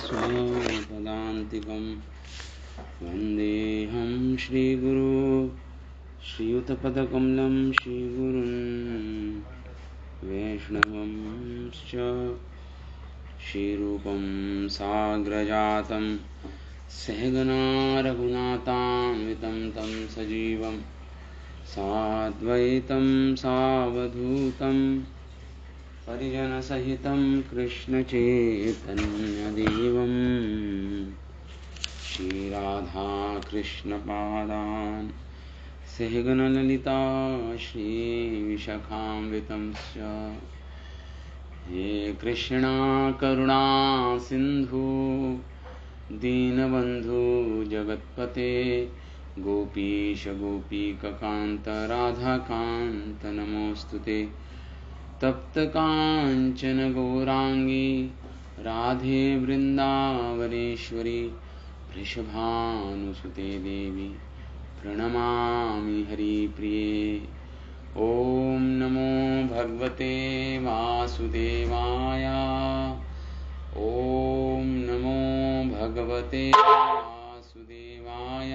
स्वपदान्तिकं वन्देऽहं श्रीगुरु श्रीयुतपदकमलं श्रीगुरुन् वैष्णवंश्च श्रीरूपं साग्रजातं सहगना रघुनाथान्वितं तं सजीवं साद्वैतं सावधूतं परिजनसहितं कृष्णचैतन्यदेवं श्रीराधाकृष्णपादान् सहगणललिता श्रीविशाखान्वितंश्च हे कृष्णा करुणा सिन्धु दीनबन्धु जगत्पते गोपीश गोपीककान्त राधाकान्त नमोऽस्तुते तप्त कांचन गौरांगी राधे वृंदावनेश्वरी वृषभानुसुते देवी प्रणमामि हरिप्रिये। ओम नमो भगवते वासुदेवाय। ओम नमो भगवते वासुदेवाय।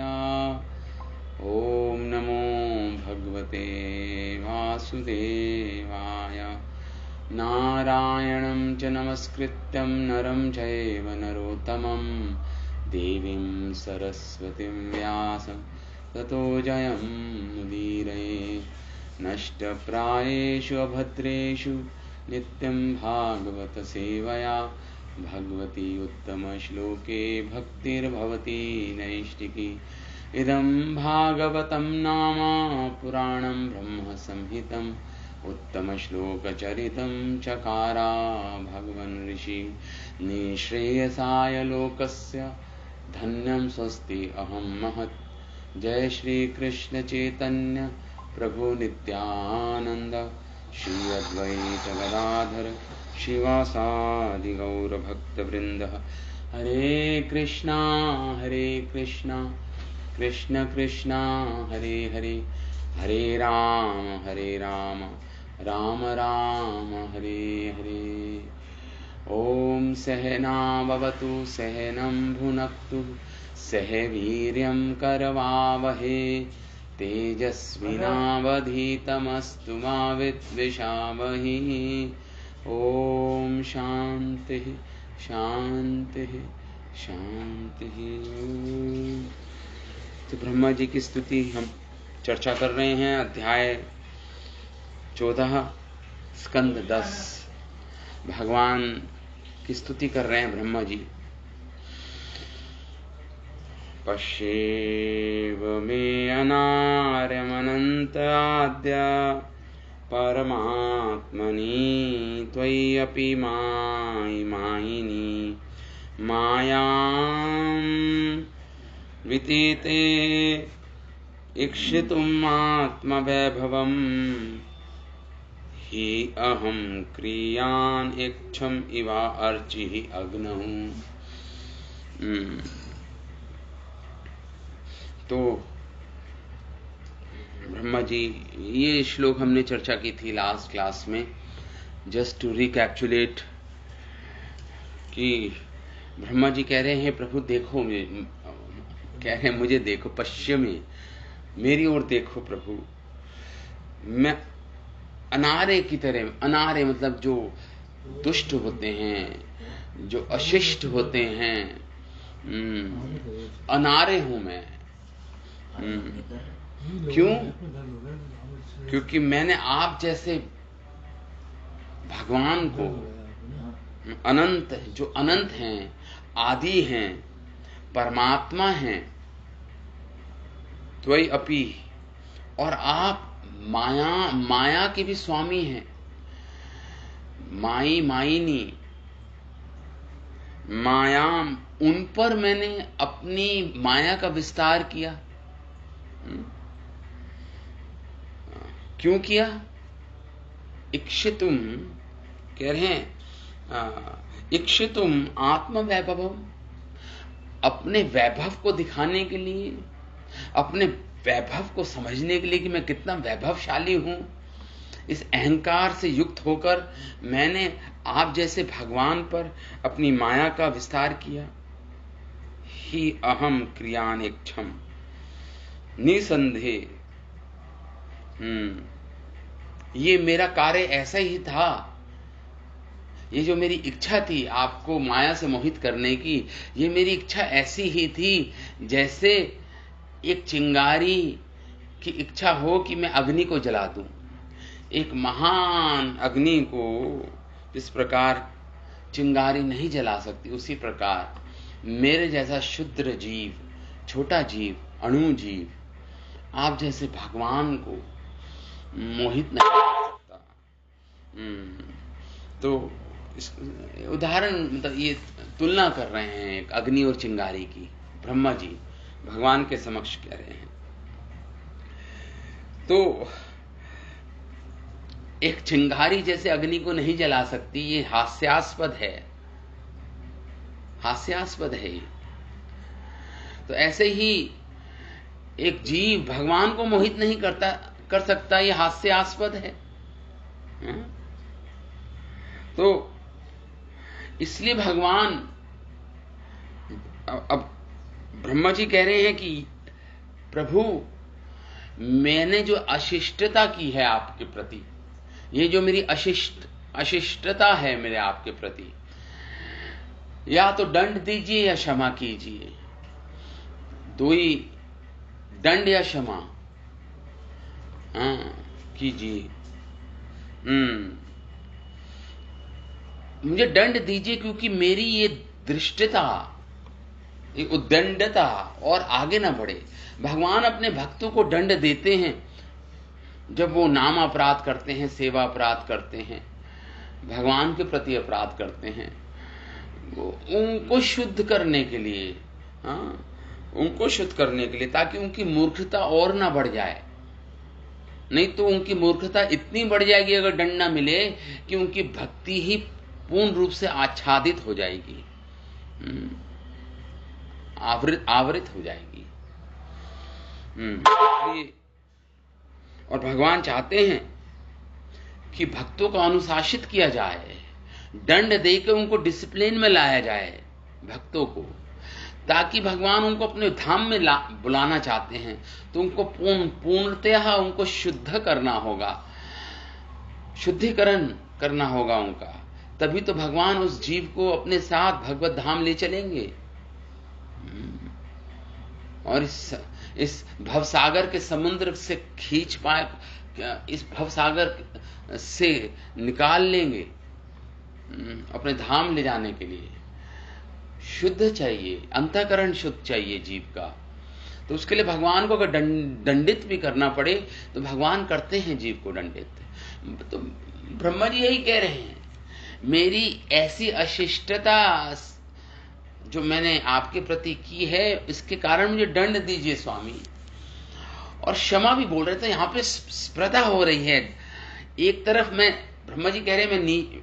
ओम नमो भगवते वासुदेवाय। नारायणं च नमस्कृत्यं नरं चैव नरोत्तमं देवीं सरस्वतीं व्यासं ततो जयमुदीरये। नष्टप्रायेषु अभद्रेषु नित्यं भागवत सेवया भगवती उत्तमश्लोके भक्तिर्भवती नैष्टिकी। इदं भागवतं नाम पुराणं ब्रह्मसंहितम् उत्तमश्लोकचरितं चकारा भगवन् ऋषि निःश्रेयसाय लोकस्य धन्यं स्वस्ति अहं महत्। जय श्री कृष्ण चैतन्य प्रभु नित्यानंद श्री अद्वैत गदाधर श्रीवासादि गौर भक्तवृंद। हरे कृष्णा कृष्ण कृष्ण हरे हरे हरे राम राम राम हरे हरे। ओम सहना भवतु सहनं भुनक्तु सह वीर्यं करवावहे तेजस्विनावधीतमस्तु मा विद्विषावहि। ओम शांति शांति शांति। तो ब्रह्मा जी की स्तुति हम चर्चा कर रहे हैं। अध्याय 14 स्कंद 10 भगवान की स्तुति कर रहे हैं ब्रह्मा जी। पश्येव मे अनार्यमनंत आद्य परमात्मनि त्वय्यपि मायिनी मायां वितीते इक्षितुम् आत्मवैभवम् हि अहं क्रियान् इक्षम् इवा अर्चिः अग्नौ। तो ब्रह्मा जी, ये श्लोक हमने चर्चा की थी लास्ट क्लास में। जस्ट टू रिकैप्चुलेट कि ब्रह्मा जी कह रहे हैं प्रभु देखो, कह रहे हैं मुझे देखो, पश्चिमी मेरी ओर देखो प्रभु। मैं अनारे की तरह, अनारे मतलब जो दुष्ट होते हैं, जो अशिष्ट होते हैं, अनारे हूं मैं। क्यों? क्योंकि मैंने आप जैसे भगवान को, अनंत, जो अनंत हैं, आदि हैं, परमात्मा हैं, त्वयि अपि, और आप माया के भी स्वामी हैं। मायिनी माया, उन पर मैंने अपनी माया का विस्तार किया। क्यों किया? इक्षितुम, कह रहे हैं इक्षितुम आत्म वैभवम, अपने वैभव को दिखाने के लिए, अपने वैभव को समझने के लिए कि मैं कितना वैभवशाली हूं, इस अहंकार से युक्त होकर मैंने आप जैसे भगवान पर अपनी माया का विस्तार किया। ही अहम क्रियानेक्षम निसंदेह। ये मेरा कार्य ऐसा ही था। ये जो मेरी इच्छा थी आपको माया से मोहित करने की, ये मेरी इच्छा ऐसी ही थी जैसे एक चिंगारी की इच्छा हो कि मैं अग्नि को जला दूं। एक महान अग्नि को जिस प्रकार चिंगारी नहीं जला सकती, उसी प्रकार मेरे जैसा शुद्र जीव, छोटा जीव, अणु जीव आप जैसे भगवान को मोहित नहीं कर सकता। तो उदाहरण मतलब ये तुलना कर रहे हैं एक अग्नि और चिंगारी की। ब्रह्मा जी भगवान के समक्ष कह रहे हैं। तो एक चिंगारी जैसे अग्नि को नहीं जला सकती, ये हास्यास्पद है, हास्यास्पद है। तो ऐसे ही एक जीव भगवान को मोहित नहीं कर सकता, ये हास्यास्पद है। तो इसलिए भगवान, अब ब्रह्मा जी कह रहे हैं कि प्रभु मैंने जो अशिष्टता की है आपके प्रति, ये जो मेरी अशिष्टता है मेरे आपके प्रति, या तो दंड दीजिए या क्षमा कीजिए। दो ही, दंड या क्षमा कीजिए। मुझे दंड दीजिए क्योंकि मेरी ये दृष्टता, ये उद्दंडता और आगे ना बढ़े। भगवान अपने भक्तों को दंड देते हैं जब वो नाम अपराध करते हैं, सेवा अपराध करते हैं, भगवान के प्रति अपराध करते हैं, उनको शुद्ध करने के लिए, उनको शुद्ध करने के लिए, ताकि उनकी मूर्खता और ना बढ़ जाए। नहीं तो उनकी मूर्खता इतनी बढ़ जाएगी अगर दंड ना मिले कि उनकी भक्ति ही पूर्ण रूप से आच्छादित हो जाएगी, आवृत हो जाएगी। और भगवान चाहते हैं कि भक्तों को अनुशासित किया जाए, दंड देकर उनको डिसिप्लिन में लाया जाए भक्तों को, ताकि भगवान उनको अपने धाम में बुलाना चाहते हैं। तो उनको पूर्णतः उनको शुद्ध करना होगा, शुद्धिकरण करना होगा उनका, तभी तो भगवान उस जीव को अपने साथ भगवत धाम ले चलेंगे। और इस भवसागर के समुद्र से खींच पाए, इस भवसागर से निकाल लेंगे अपने धाम ले जाने के लिए। शुद्ध चाहिए, अंतःकरण शुद्ध चाहिए जीव का। तो उसके लिए भगवान को अगर दंडित भी करना पड़े तो भगवान करते हैं जीव को दंडित। तो ब्रह्मा जी यही कह रहे हैं, मेरी ऐसी अशिष्टता जो मैंने आपके प्रति की है, इसके कारण मुझे दंड दीजिए स्वामी। और क्षमा भी बोल रहे थे, यहां पे स्पर्धा हो रही है। एक तरफ मैं, ब्रह्मा जी कह रहे हैं, मैं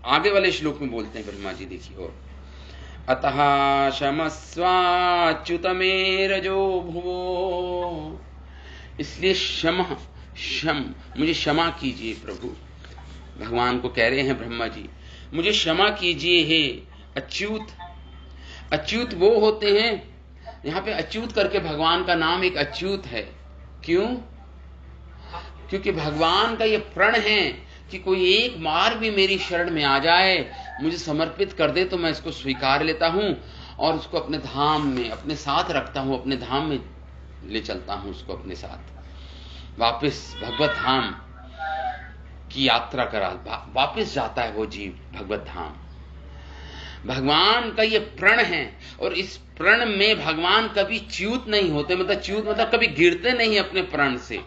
आगे वाले श्लोक में बोलते हैं ब्रह्मा जी, देखिए, और अतः क्षमस्वाच्युतमेरजो भुवो, इसलिए मुझे क्षमा कीजिए प्रभु। भगवान को कह रहे हैं ब्रह्मा जी, मुझे क्षमा कीजिए हे अच्युत। अच्युत वो होते हैं, यहां पे अच्युत करके भगवान का नाम एक अच्युत है। क्यों? क्योंकि भगवान का ये प्रण है कि कोई एक बार भी मेरी शरण में आ जाए, मुझे समर्पित कर दे, तो मैं इसको स्वीकार लेता हूं और उसको अपने धाम में अपने साथ रखता हूं, अपने धाम में ले चलता हूं उसको अपने साथ। वापस भगवत धाम की यात्रा करा, वापस जाता है वो जीव भगवत धाम। भगवान का ये प्रण है, और इस प्रण में भगवान कभी च्युत नहीं होते। मतलब च्युत मतलब कभी गिरते नहीं अपने प्रण से,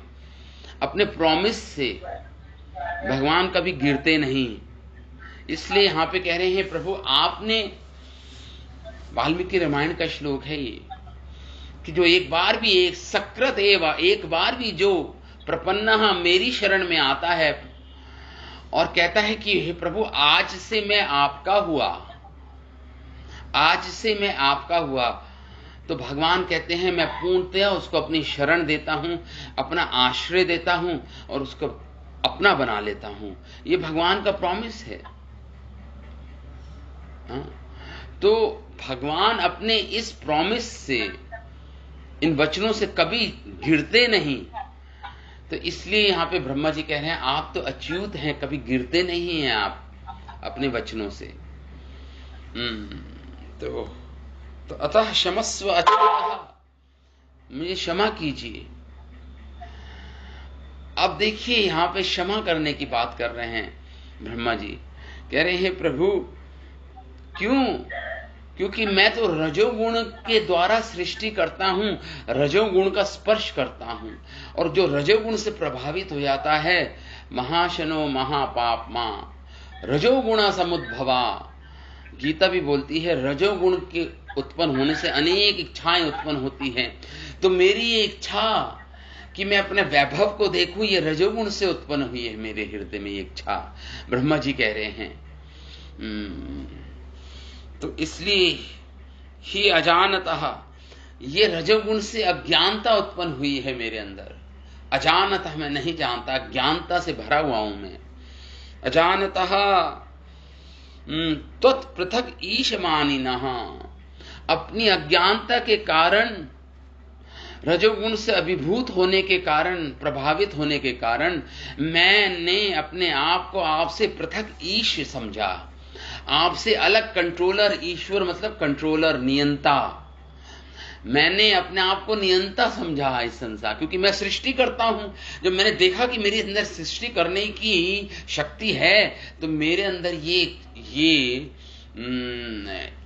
अपने प्रॉमिस से भगवान कभी गिरते नहीं। इसलिए यहां पे कह रहे हैं, प्रभु आपने, वाल्मीकि रामायण का श्लोक है ये, कि जो एक बार भी, एक सकृत एव, एक बार भी जो प्रपन्नः मेरी शरण में आता है और कहता है कि हे प्रभु आज से मैं आपका हुआ, आज से मैं आपका हुआ, तो भगवान कहते हैं मैं पूर्णतया उसको अपनी शरण देता हूं, अपना आश्रय देता हूं और उसको अपना बना लेता हूं। ये भगवान का प्रॉमिस है। तो भगवान अपने इस प्रॉमिस से, इन वचनों से कभी गिरते नहीं। तो इसलिए यहां पे ब्रह्मा जी कह रहे हैं आप तो अच्युत हैं, कभी गिरते नहीं हैं आप अपने वचनों से। तो अतः क्षमस्व अच्युतः, मुझे क्षमा कीजिए। अब देखिए यहां पे क्षमा करने की बात कर रहे हैं ब्रह्मा जी। कह रहे हैं प्रभु क्यों? क्योंकि मैं तो रजोगुण के द्वारा सृष्टि करता हूं, रजोगुण का स्पर्श करता हूं, और जो रजोगुण से प्रभावित हो जाता है, महाशनो महापापमा रजोगुण समुद्भवा। गीता भी बोलती है रजोगुण के उत्पन्न होने से अनेक इच्छाएं उत्पन्न होती हैं। तो मेरी ये इच्छा कि मैं अपने वैभव को देखूं, ये रजोगुण से उत्पन्न हुई है मेरे हृदय में ये इच्छा, ब्रह्मा जी कह रहे हैं। तो इसलिए ही अजानतः, ये रजोगुण से अज्ञानता उत्पन्न हुई है मेरे अंदर। अजानतः मैं नहीं जानता, ज्ञानता से भरा हुआ हूं मैं। अजानतः त्वत्पृथक् ईशमानिनः, अपनी अज्ञानता के कारण, रजोगुण से अभिभूत होने के कारण, प्रभावित होने के कारण मैंने अपने आप को आपसे पृथक ईश समझा, आपसे अलग कंट्रोलर। ईश्वर मतलब कंट्रोलर, नियंता। मैंने अपने आप को नियंता समझा इस संसार, क्योंकि मैं सृष्टि करता हूं। जब मैंने देखा कि मेरे अंदर सृष्टि करने की शक्ति है, तो मेरे अंदर ये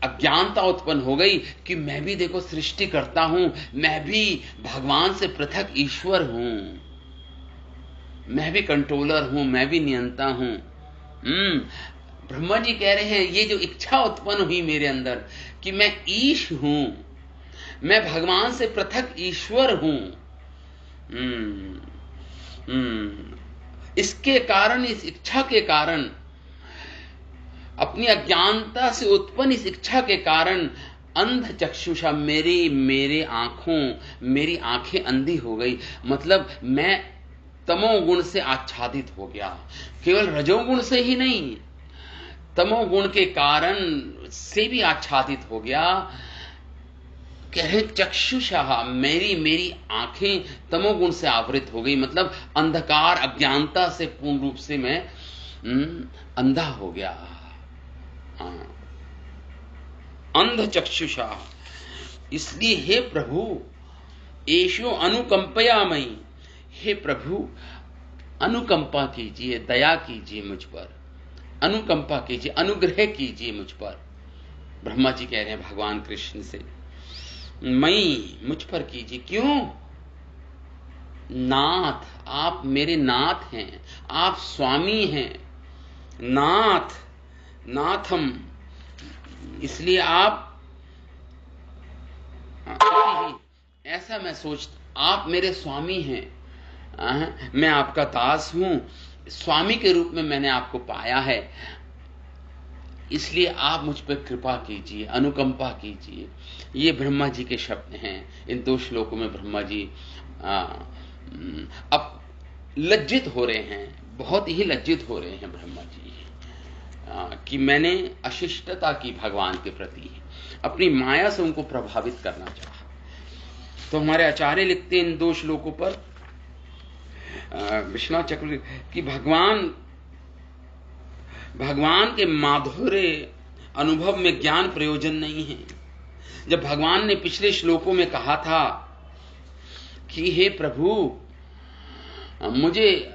अज्ञानता उत्पन्न हो गई कि मैं भी देखो सृष्टि करता हूं, मैं भी भगवान से पृथक ईश्वर हूं, मैं भी कंट्रोलर हूं, मैं भी नियंता हूं। ब्रह्मा जी कह रहे हैं ये जो इच्छा उत्पन्न हुई मेरे अंदर कि मैं ईश हूं, मैं भगवान से पृथक ईश्वर हूं, इसके कारण, इस इच्छा के कारण, अपनी अज्ञानता से उत्पन्न इस इच्छा के कारण अंध चक्षुषा, मेरी आंखें अंधी हो गई। मतलब मैं तमोगुण से आच्छादित हो गया, केवल रजोगुण से ही नहीं, तमोगुण के कारण से भी आच्छादित हो गया। कहे चक्षुषा, मेरी आंखें तमोगुण से आवृत हो गई, मतलब अंधकार, अज्ञानता से पूर्ण रूप से मैं अंधा हो गया। अंध चक्षुषा। इसलिए हे प्रभु, एषो अनुकंपयामयि, हे प्रभु अनुकंपा कीजिए, दया कीजिए मुझ पर, अनुकंपा कीजिए, अनुग्रह कीजिए मुझ पर। ब्रह्मा जी कह रहे हैं भगवान कृष्ण से, मुझ पर कीजिए। क्यों? नाथ, आप मेरे नाथ हैं, आप स्वामी हैं, नाथम। इसलिए आप ऐसा मैं सोचता, आप मेरे स्वामी हैं, मैं आपका दास हूं, स्वामी के रूप में मैंने आपको पाया है, इसलिए आप मुझ पर कृपा कीजिए, अनुकंपा कीजिए। ये ब्रह्मा जी के शब्द हैं। इन 2 श्लोकों में ब्रह्मा जी अब लज्जित हो रहे हैं, बहुत ही लज्जित हो रहे हैं ब्रह्मा जी कि मैंने अशिष्टता की भगवान के प्रति, अपनी माया से उनको प्रभावित करना चाहा। तो हमारे आचार्य लिखते हैं इन 2 श्लोकों पर, विश्वनाथ चक्रवर्ती, कि भगवान के माधुर्य अनुभव में ज्ञान प्रयोजन नहीं है। जब भगवान ने पिछले श्लोकों में कहा था कि हे प्रभु मुझे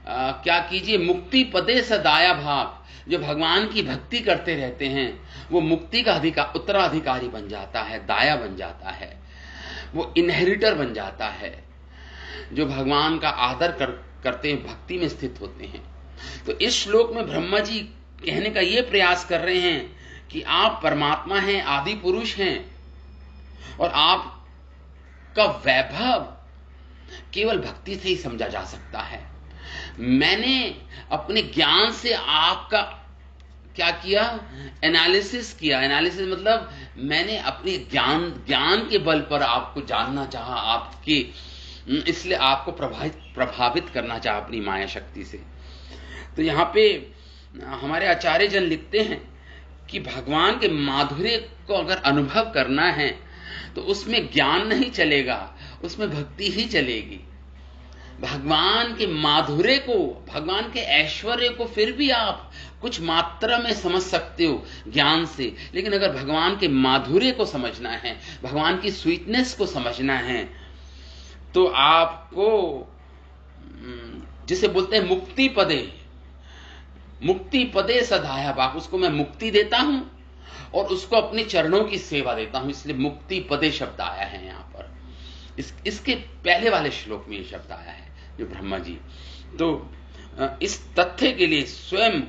क्या कीजिए, मुक्ति पदे सदाया भाग, जो भगवान की भक्ति करते रहते हैं वो मुक्ति का उत्तराधिकारी बन जाता है, दाया बन जाता है, वो इनहेरिटर बन जाता है। जो भगवान का आदर करते हैं, भक्ति में स्थित होते हैं। तो इस श्लोक में ब्रह्मा जी कहने का यह प्रयास कर रहे हैं कि आप परमात्मा हैं, आदि पुरुष हैं, और आपका वैभव केवल भक्ति से ही समझा जा सकता है। मैंने अपने ज्ञान से आपका क्या किया, एनालिसिस किया। एनालिसिस मतलब मैंने अपने ज्ञान के बल पर आपको जानना चाहा, आपके इसलिए आपको प्रभावित करना चाह अपनी माया शक्ति से। तो यहां पे हमारे आचार्य जन लिखते हैं कि भगवान के माधुर्य को अगर अनुभव करना है तो उसमें ज्ञान नहीं चलेगा, उसमें भक्ति ही चलेगी। भगवान के माधुर्य को, भगवान के ऐश्वर्य को फिर भी आप कुछ मात्रा में समझ सकते हो ज्ञान से, लेकिन अगर भगवान के माधुर्य को समझना है, भगवान की स्वीटनेस को समझना है, तो आपको जिसे बोलते हैं मुक्ति पदे, मुक्ति पदे सदाया बाप, उसको मैं मुक्ति देता हूं और उसको अपने चरणों की सेवा देता हूं, इसलिए मुक्ति पदे शब्द आया है यहां पर। इसके पहले वाले श्लोक में ये शब्द आया है जो ब्रह्मा जी। तो इस तथ्य के लिए स्वयं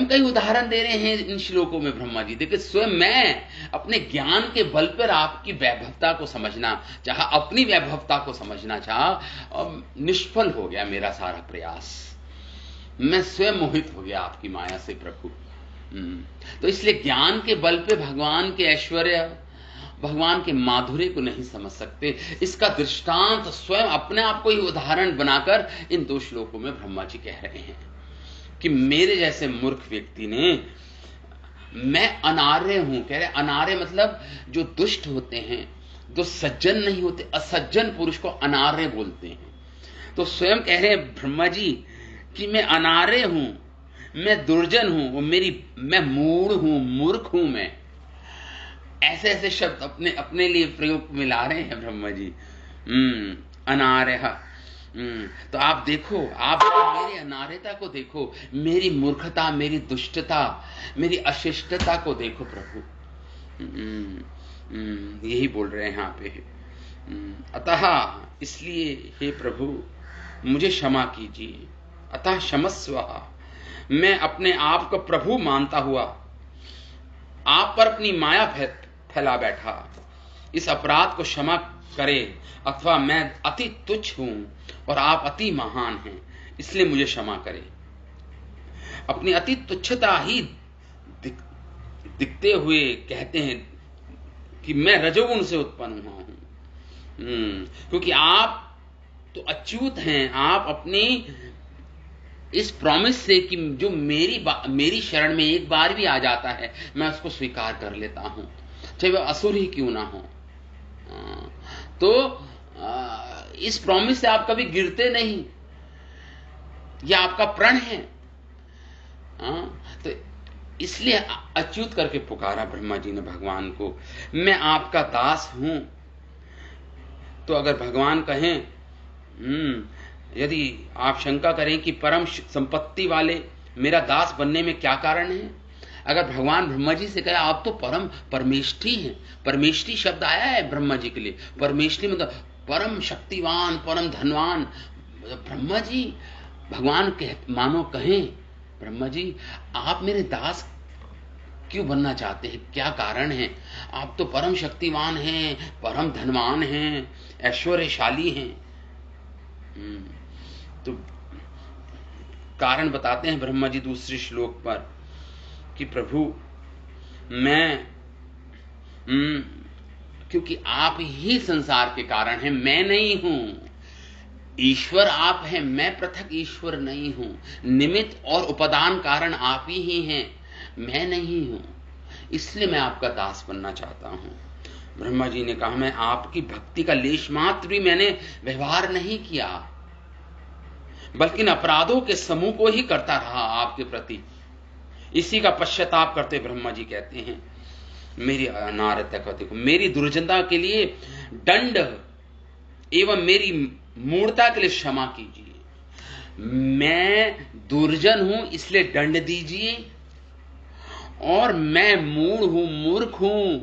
का ही उदाहरण दे रहे हैं इन श्लोकों में ब्रह्मा जी। देखिए, स्वयं मैं अपने ज्ञान के बल पर आपकी वैभवता को समझना चाहा, अपनी वैभवता को समझना चाहा, और निष्फल हो गया मेरा सारा प्रयास। मैं स्वयं मोहित हो गया आपकी माया से प्रभु। तो इसलिए ज्ञान के बल पे भगवान के ऐश्वर्य, भगवान के माधुर्य को नहीं समझ सकते। इसका दृष्टांत स्वयं अपने आप को ही उदाहरण बनाकर इन दो श्लोकों में ब्रह्मा जी कह रहे हैं कि मेरे जैसे मूर्ख व्यक्ति ने, मैं अनार्य हूं। कह रहे अनार्य मतलब जो दुष्ट होते हैं, जो सज्जन नहीं होते, असज्जन पुरुष को अनार्य बोलते हैं। तो स्वयं कह रहे हैं ब्रह्मा जी कि मैं अनार्य हूं, मैं दुर्जन हूं, मैं मूढ़ हूं, मूर्ख हूं मैं। ऐसे ऐसे शब्द अपने लिए प्रयोग में ला रहे हैं ब्रह्मा जी। अनार्य। तो आप देखो, आप मेरी अनार्यता को देखो, मेरी मूर्खता, मेरी दुष्टता, मेरी अशिष्टता को देखो प्रभु। यही बोल रहे हैं यहां पे। अतः इसलिए हे प्रभु मुझे क्षमा कीजिए। अतः क्षमस्व। मैं अपने आप को प्रभु मानता हुआ आप पर अपनी माया फैला बैठा, इस अपराध को क्षमा करे। अथवा मैं अति तुच्छ हूं और आप अति महान हैं, इसलिए मुझे क्षमा करें। अपनी अति तुच्छता ही दिखते हुए कहते हैं कि मैं रजोगुण से उत्पन्न हुआ हूं। क्योंकि आप तो अच्युत हैं, आप अपनी इस प्रॉमिस से कि जो मेरी शरण में एक बार भी आ जाता है, मैं उसको स्वीकार कर लेता हूं, चाहे वह असुर ही क्यों ना हो। तो इस प्रॉमिस से आप कभी गिरते नहीं, यह आपका प्रण है। तो इसलिए अच्युत करके पुकारा ब्रह्मा जी ने भगवान को, मैं आपका दास हूं। तो अगर भगवान कहें, यदि आप शंका करें कि परम संपत्ति वाले मेरा दास बनने में क्या कारण है, अगर भगवान ब्रह्मा जी से कहे आप तो परम परमेष्ठी हैं, परमेष्ठी शब्द आया है ब्रह्मा जी के लिए। परमेष्ठी मतलब परम शक्तिवान, परम धनवान। ब्रह्मा जी भगवान मानो कहें, ब्रह्मा जी आप मेरे दास क्यों बनना चाहते हैं, क्या कारण है? आप तो परम शक्तिवान हैं, परम धनवान हैं, ऐश्वर्यशाली हैं। तो कारण बताते हैं ब्रह्मा जी दूसरे श्लोक पर कि प्रभु मैं क्योंकि आप ही संसार के कारण हैं, मैं नहीं हूं। ईश्वर आप हैं, मैं पृथक ईश्वर नहीं हूं। निमित्त और उपादान कारण आप ही हैं, मैं नहीं हूं। इसलिए मैं आपका दास बनना चाहता हूं। ब्रह्मा जी ने कहा, मैं आपकी भक्ति का लेश मात्र भी मैंने व्यवहार नहीं किया, बल्कि इन अपराधों के समूह को ही करता रहा आपके प्रति। इसी का पश्चाताप करते ब्रह्मा जी कहते हैं, मेरी अनार्यता को देखो, मेरी दुर्जनता के लिए दंड एवं मेरी मूढ़ता के लिए क्षमा कीजिए। मैं दुर्जन हूं इसलिए दंड दीजिए, और मैं मूढ़ हूं, मूर्ख हूं,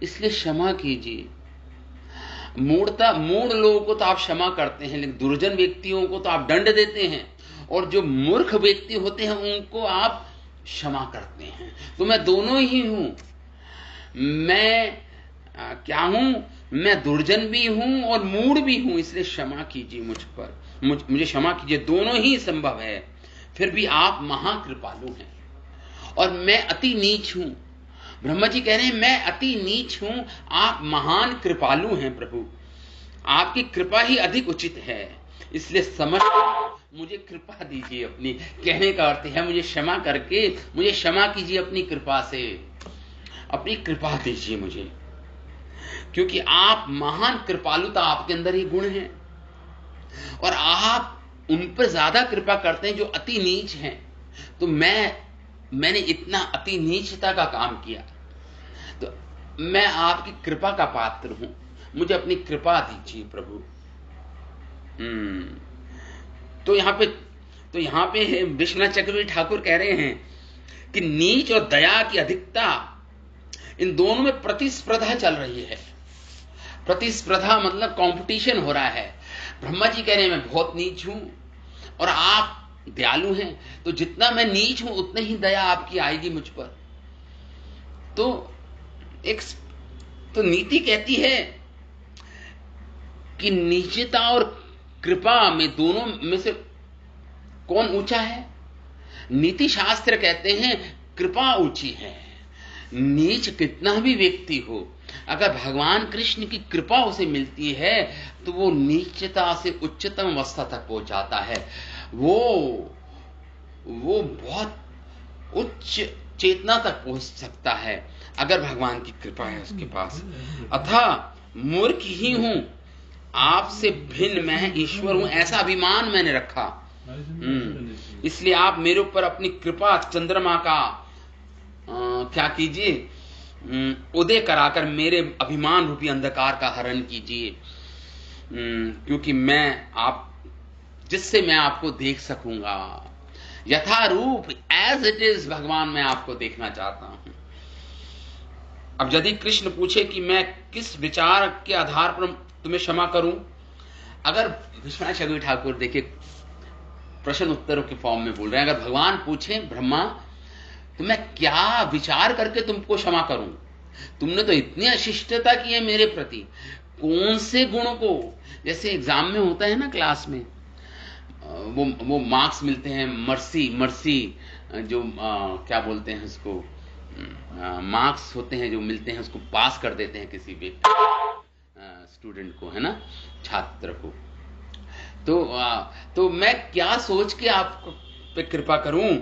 इसलिए क्षमा कीजिए। मूढ़ लोगों को तो आप क्षमा करते हैं, लेकिन दुर्जन व्यक्तियों को तो आप दंड देते हैं, और जो मूर्ख व्यक्ति होते हैं उनको आप क्षमा करते हैं। तो मैं दोनों ही हूं। मैं क्या हूं? मैं दुर्जन भी हूं और मूढ़ भी हूं, इसलिए क्षमा कीजिए मुझ पर, मुझे क्षमा कीजिए। दोनों ही संभव है, फिर भी आप महाकृपालु हैं और मैं अति नीच हूं। ब्रह्मा जी कह रहे हैं मैं अति नीच हूं, आप महान कृपालु हैं प्रभु। आपकी कृपा ही अधिक उचित है, इसलिए समझ मुझे कृपा दीजिए अपनी। कहने का अर्थ है मुझे क्षमा करके, मुझे क्षमा कीजिए अपनी कृपा से, अपनी कृपा दीजिए मुझे, क्योंकि आप महान कृपालुता आपके अंदर ही गुण है और आप उन पर ज्यादा कृपा करते हैं जो अति नीच हैं। तो मैंने इतना अति नीचता का काम किया, तो मैं आपकी कृपा का पात्र हूं, मुझे अपनी कृपा दीजिए प्रभु। तो यहां पे विश्वनाथ चक्रवर्ती ठाकुर कह रहे हैं कि नीच और दया की अधिकता, इन दोनों में प्रतिस्पर्धा चल रही है। प्रतिस्पर्धा मतलब कंपटीशन हो रहा है। ब्रह्मा जी कह रहे हैं मैं बहुत नीच हूं और आप दयालु हैं, तो जितना मैं नीच हूं उतनी ही दया आपकी आएगी मुझ पर। तो नीति कहती है कि नीचता और कृपा में, दोनों में से कौन ऊंचा है? नीति शास्त्र कहते हैं कृपा ऊंची है। नीच कितना भी व्यक्ति हो, अगर भगवान कृष्ण की कृपा उसे मिलती है तो वो नीचता से उच्चतम अवस्था तक पहुंच जाता है। वो बहुत उच्च चेतना तक पहुंच सकता है अगर भगवान की कृपा है उसके पास। अथा मूर्ख ही हूं, आपसे भिन्न मैं ईश्वर हूं, ऐसा अभिमान मैंने रखा। इसलिए आप मेरे ऊपर अपनी कृपा चंद्रमा का क्या कीजिए, उदय कराकर मेरे अभिमान रूपी अंधकार का हरण कीजिए, क्योंकि जिससे मैं आपको देख सकूंगा यथा रूप, एज इट इज। भगवान मैं आपको देखना चाहता हूं। अब यदि कृष्ण पूछे कि मैं किस विचार के आधार पर तुम्हें क्षमा करूं, अगर विश्वनाथ चक्रवर्ती ठाकुर देखिए प्रश्न उत्तरों के फॉर्म में बोल रहे हैं, अगर भगवान पूछे ब्रह्मा तो मैं क्या विचार करके तुमको क्षमा करूं, तुमने तो इतनी अशिष्टता की है मेरे प्रति, कौन से गुणों को, जैसे एग्जाम में होता है ना क्लास में, वो मार्क्स मिलते हैं, मर्सी जो क्या बोलते हैं उसको, मार्क्स होते हैं जो मिलते हैं, उसको पास कर देते हैं किसी व्यक्ति स्टूडेंट को, है ना, छात्र को। तो मैं क्या सोच के आप पे कृपा करूं?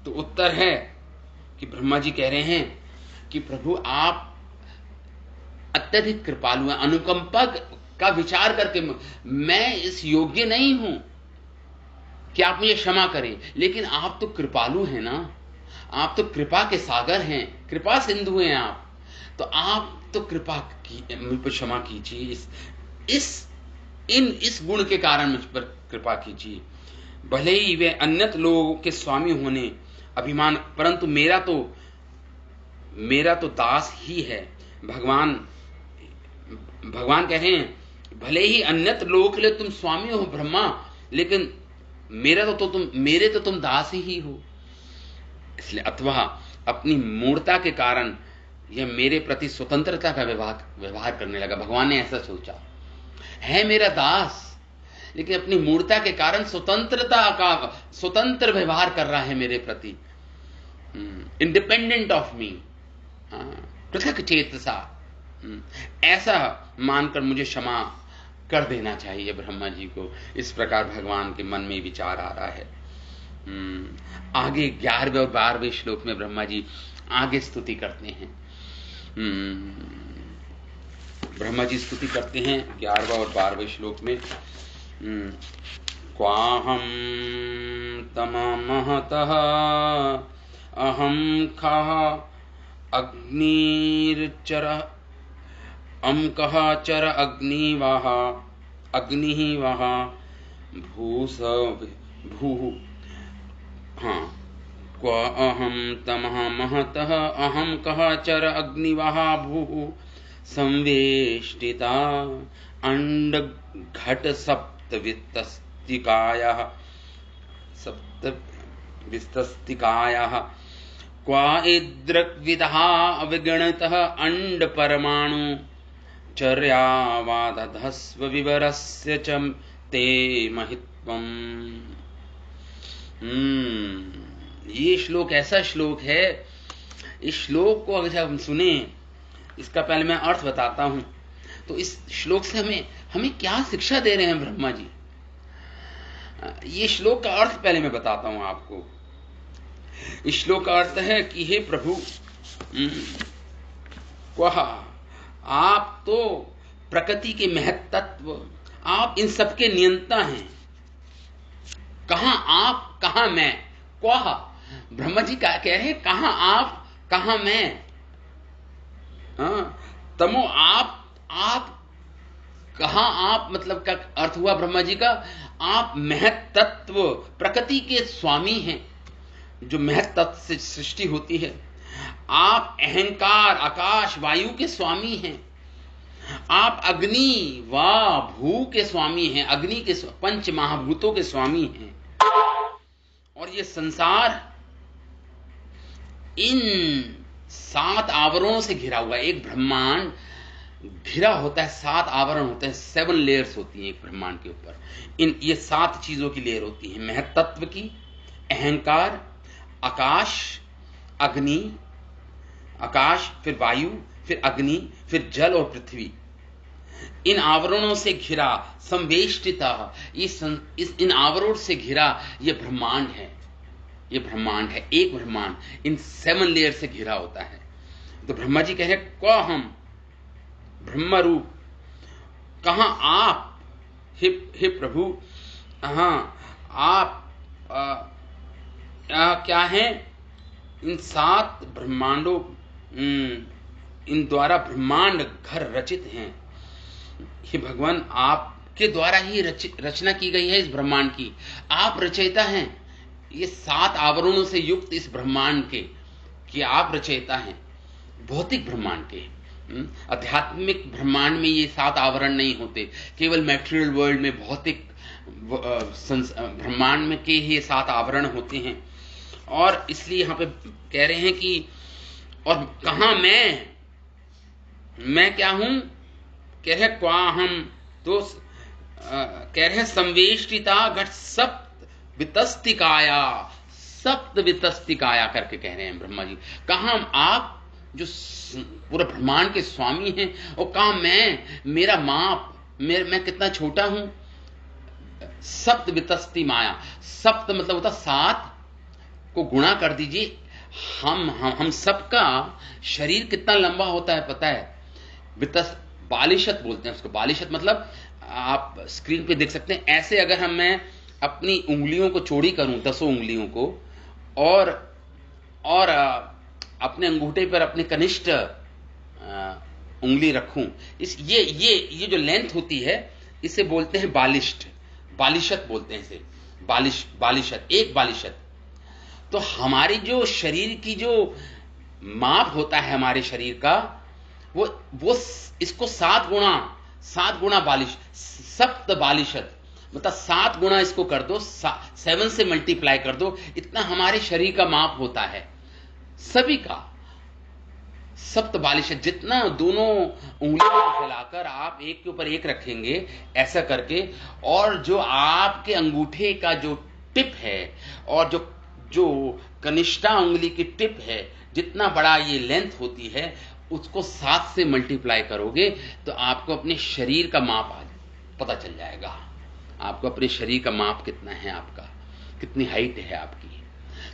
तो उत्तर है कि ब्रह्मा जी कह रहे हैं कि प्रभु आप अत्यधिक कृपालु हैं, अनुकंपा का विचार करके मैं इस योग्य नहीं हूं कि आप मुझे क्षमा करें, लेकिन आप तो कृपालु हैं ना, आप तो कृपा के सागर हैं, कृपा सिंधु हैं आप, तो आप तो कृपा की मुझ पर क्षमा कीजिए, इस गुण के कारण मुझ पर कृपा कीजिए। भले ही वे अन्यत लोगों के स्वामी होने अभिमान, परंतु मेरा तो दास ही है। भगवान कह रहे हैं भले ही अन्यत लोगों के लिए तुम स्वामी हो ब्रह्मा, लेकिन मेरे तो तुम दास ही हो। इसलिए अथवा अपनी मूर्ता के कारण यह मेरे प्रति स्वतंत्रता का व्यवहार करने लगा। भगवान ने ऐसा सोचा, है मेरा दास, लेकिन अपनी मूर्ता के कारण स्वतंत्र व्यवहार कर रहा है मेरे प्रति, इंडिपेंडेंट ऑफ मी, पृथक चेतसा, ऐसा मानकर मुझे क्षमा कर देना चाहिए ब्रह्मा जी को। इस प्रकार भगवान के मन में विचार आ रहा है। आगे 11वें और 12वें श्लोक में ब्रह्मा जी आगे स्तुति करते हैं। ब्रह्मा जी स्तुति करते हैं 11वें और 12वें श्लोक में, क्वाहम तममहतः अहम खः अग्निर्चर अमकः चर अग्निवः भूस भूः। क्व अहम तमः महतः अहम कः चर अग्निवः भूः संवेष्टिता अंडघट सप्तविस्तस्तिकायाः क्वा इद्रग्विदः अविगणितः अंड परमाणु चर्यावादधस्व विवरस्य च ते महित्वम्। ये श्लोक ऐसा श्लोक है, इस श्लोक को अगर हम सुने, इसका पहले मैं अर्थ बताता हूं। तो इस श्लोक से हमें क्या शिक्षा दे रहे हैं ब्रह्मा जी? ये श्लोक का अर्थ पहले मैं बताता हूं आपको। इस श्लोक का अर्थ है कि हे प्रभु, कहा आप तो प्रकृति के महत्त्व, आप इन सबके नियंता हैं। कहां आप, कहां मैं? कहा ब्रह्मा जी कह रहे हैं, कहां आप, कहां मैं? तमो आप कहां आप, मतलब का अर्थ हुआ ब्रह्मा जी का, आप महत्त्व प्रकृति के स्वामी हैं, जो महत्त्व से सृष्टि होती है। आप अहंकार आकाश वायु के स्वामी हैं। आप अग्नि व भू के स्वामी हैं, अग्नि के पंच महाभूतों के स्वामी हैं। और ये संसार इन 7 आवरणों से घिरा हुआ है। एक ब्रह्मांड घिरा होता है, 7 आवरण होते हैं, 7 लेयर्स होती हैं एक ब्रह्मांड के ऊपर। ये 7 चीजों की लेयर होती है, महत्त्व की, अहंकार, आकाश, अग्नि, आकाश, फिर वायु, फिर अग्नि, फिर जल और पृथ्वी। इन आवरणों से घिरा, संवेष्टिता, इन आवरणों से घिरा ये ब्रह्मांड है। ये ब्रह्मांड है, एक ब्रह्मांड इन 7 लेयर से घिरा होता है। तो ब्रह्मा जी कह रहे हैं, क्वा हम ब्रह्म रूप, कहां आप हे प्रभु, आप क्या हैं? इन 7 ब्रह्मांडों, इन द्वारा ब्रह्मांड घर रचित हैं। हे भगवान, आपके द्वारा ही रचना की गई है इस ब्रह्मांड की। आप रचयिता हैं ये 7 आवरणों से युक्त इस ब्रह्मांड के, कि आप रचयिता हैं भौतिक ब्रह्मांड के। आध्यात्मिक ब्रह्मांड में ये 7 आवरण नहीं होते, केवल मैटेरियल वर्ल्ड में, भौतिक ब्रह्मांड में के ये 7 आवरण होते हैं। और इसलिए यहां पे कह रहे हैं कि, और कहां मैं क्या हूं? कह रहे क्वा हम, तो कह रहे संवेष्टिता घट सप्त वितस्तिकाया, सप्त वितस्तिकाया करके कह रहे हैं ब्रह्मा जी। कहां आप जो पूरे ब्रह्मांड के स्वामी हैं, और कहां मेरा माप, मैं कितना छोटा हूं। सप्त वितस्ति माया, सप्त मतलब होता 7 को गुणा कर दीजिए। हम सबका शरीर कितना लंबा होता है पता है? वितस बालिशत बोलते हैं उसको। बालिशत मतलब आप स्क्रीन पे देख सकते हैं, ऐसे अगर मैं अपनी उंगलियों को चौड़ी करूं, 10 उंगलियों को, और अपने अंगूठे पर अपनी कनिष्ठ उंगली रखूं, ये जो लेंथ होती है, इसे बोलते हैं बालिष्ठ, बालिशत बोलते हैं इसे, बालिशत, एक बालिशत। तो हमारी जो शरीर की जो माप होता है हमारे शरीर का, वो इसको 7 गुणा बालिश, सप्त बालिशत, मतलब 7 गुणा इसको कर दो, 7 से मल्टीप्लाई कर दो, इतना हमारे शरीर का माप होता है सभी का। सप्त बालिशत, जितना दोनों उंगलियों को फैलाकर आप एक के ऊपर एक रखेंगे ऐसा करके, और जो आपके अंगूठे का जो टिप है, और जो कनिष्ठा उंगली की टिप है, जितना बड़ा ये लेंथ होती है, उसको 7 से मल्टीप्लाई करोगे तो आपको अपने शरीर का माप पता चल जाएगा। आपको अपने शरीर का माप कितना है, आपका कितनी हाइट है आपकी।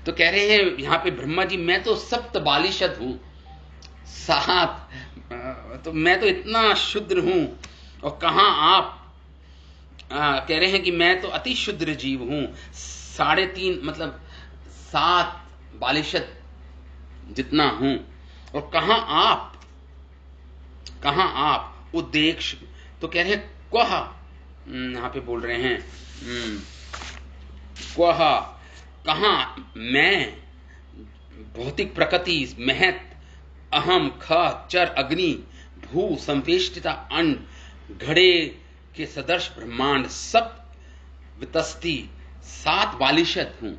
तो कह रहे हैं यहां पे ब्रह्मा जी, मैं तो सप्त बालिशत हूं, 7, तो मैं तो इतना शुद्र हूं। और कहां आप? कह रहे हैं कि मैं तो अति शुद्र जीव हूं, 3.5 मतलब 7 बालिशत जितना हूं। और कहां आप उद्देश्य? तो कह रहे हैं क्वह, यहां पे बोल रहे हैं क्वह, कहां मैं भौतिक प्रकृति, महत, अहम, ख, चर, अग्नि, भू, संवेष्टिता, अंड, घड़े के सदर्श ब्रह्मांड, सप्त वितस्ति, 7 बालिशत हूं।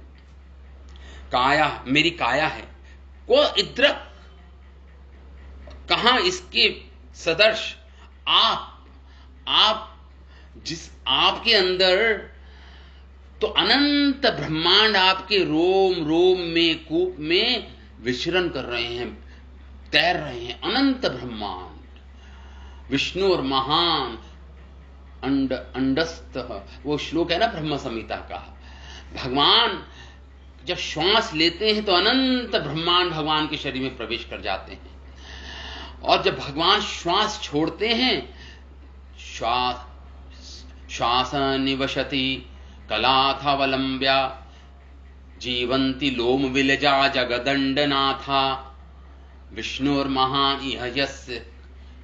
काया, मेरी काया है। को इद्रक, कहां इसके सदर्श? आप जिस आपके अंदर तो अनंत ब्रह्मांड आपके रोम रोम में, कूप में विचरण कर रहे हैं, तैर रहे हैं, अनंत ब्रह्मांड। विष्णु और महान अंडस्त, वो श्लोक है ना ब्रह्म संहिता का। भगवान जब श्वास लेते हैं तो अनंत ब्रह्मांड भगवान के शरीर में प्रवेश कर जाते हैं, और जब भगवान श्वास छोड़ते हैं, श्वास निवशति कलाथावलंब्या जीवंती लोम विलजा जगदंडनाथा विष्णुर महान इह यस्य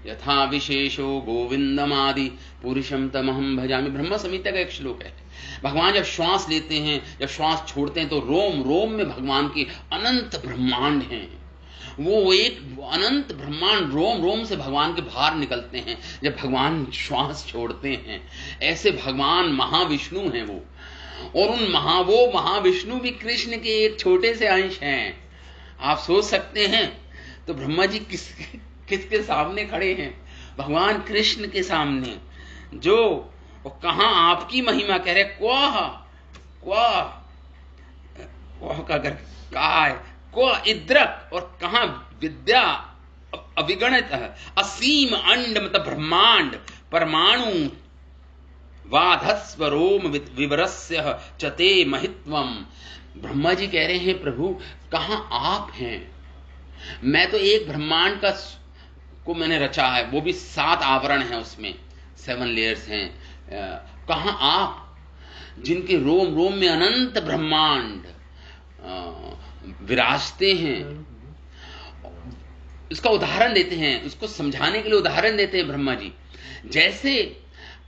यथा विशेषो गोविंदमादि पुरुषम तमहम भजामि। ब्रह्म संहिता का एक श्लोक है। भगवान जब श्वास लेते हैं, जब श्वास छोड़ते हैं, तो रोम रोम में भगवान के अनंत ब्रह्मांड हैं। वो एक अनंत ब्रह्मांड रोम रोम से भगवान के बाहर निकलते हैं जब भगवान श्वास छोड़ते हैं। ऐसे भगवान महाविष्णु हैं वो, और वो महाविष्णु भी कृष्ण के एक छोटे से अंश हैं। आप सोच सकते हैं, तो ब्रह्मा जी किसके सामने खड़े हैं? भगवान कृष्ण के सामने, जो कहां आपकी महिमा कह रहे, क्वा इद्रक, और कहां विद्या अविगणित असीम अंड मतलब ब्रह्मांड परमाणु वाधस्व रोम विवरस्य चते महित्वम। ब्रह्मा जी कह रहे हैं, प्रभु कहां आप हैं? मैं तो एक ब्रह्मांड को मैंने रचा है, वो भी 7 आवरण है, उसमें 7 लेयर्स हैं। कहां आप, जिनके रोम रोम में अनंत ब्रह्मांड विराजते हैं? इसका उदाहरण देते हैं, उसको समझाने के लिए उदाहरण देते हैं ब्रह्मा जी। जैसे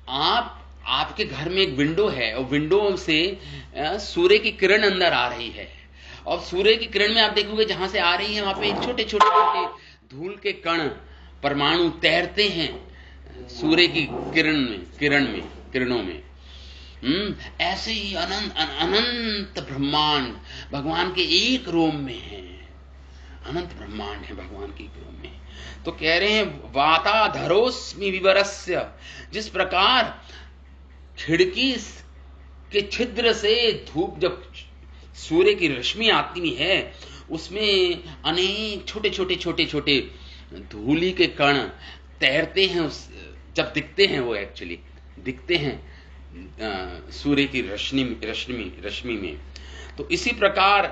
आपके घर में एक विंडो है, और विंडो से सूर्य की किरण अंदर आ रही है, और सूर्य की किरण में आप देखोगे जहां से आ रही है, वहां पे एक छोटे छोटे धूल के कण परमाणु तैरते हैं सूर्य की किरणों में। ऐसे ही अनंत ब्रह्मांड भगवान के एक रोम में है। अनंत ब्रह्मांड है भगवान के एक रोम में। तो कह रहे हैं, वाताधरोस्मि विवरस्य, जिस प्रकार खिड़की के छिद्र से धूप, जब सूर्य की रश्मि आती है, उसमें अनेक छोटे छोटे धूली के कण तैरते हैं। जब दिखते हैं, वो एक्चुअली दिखते हैं सूर्य की रश्मि में। तो इसी प्रकार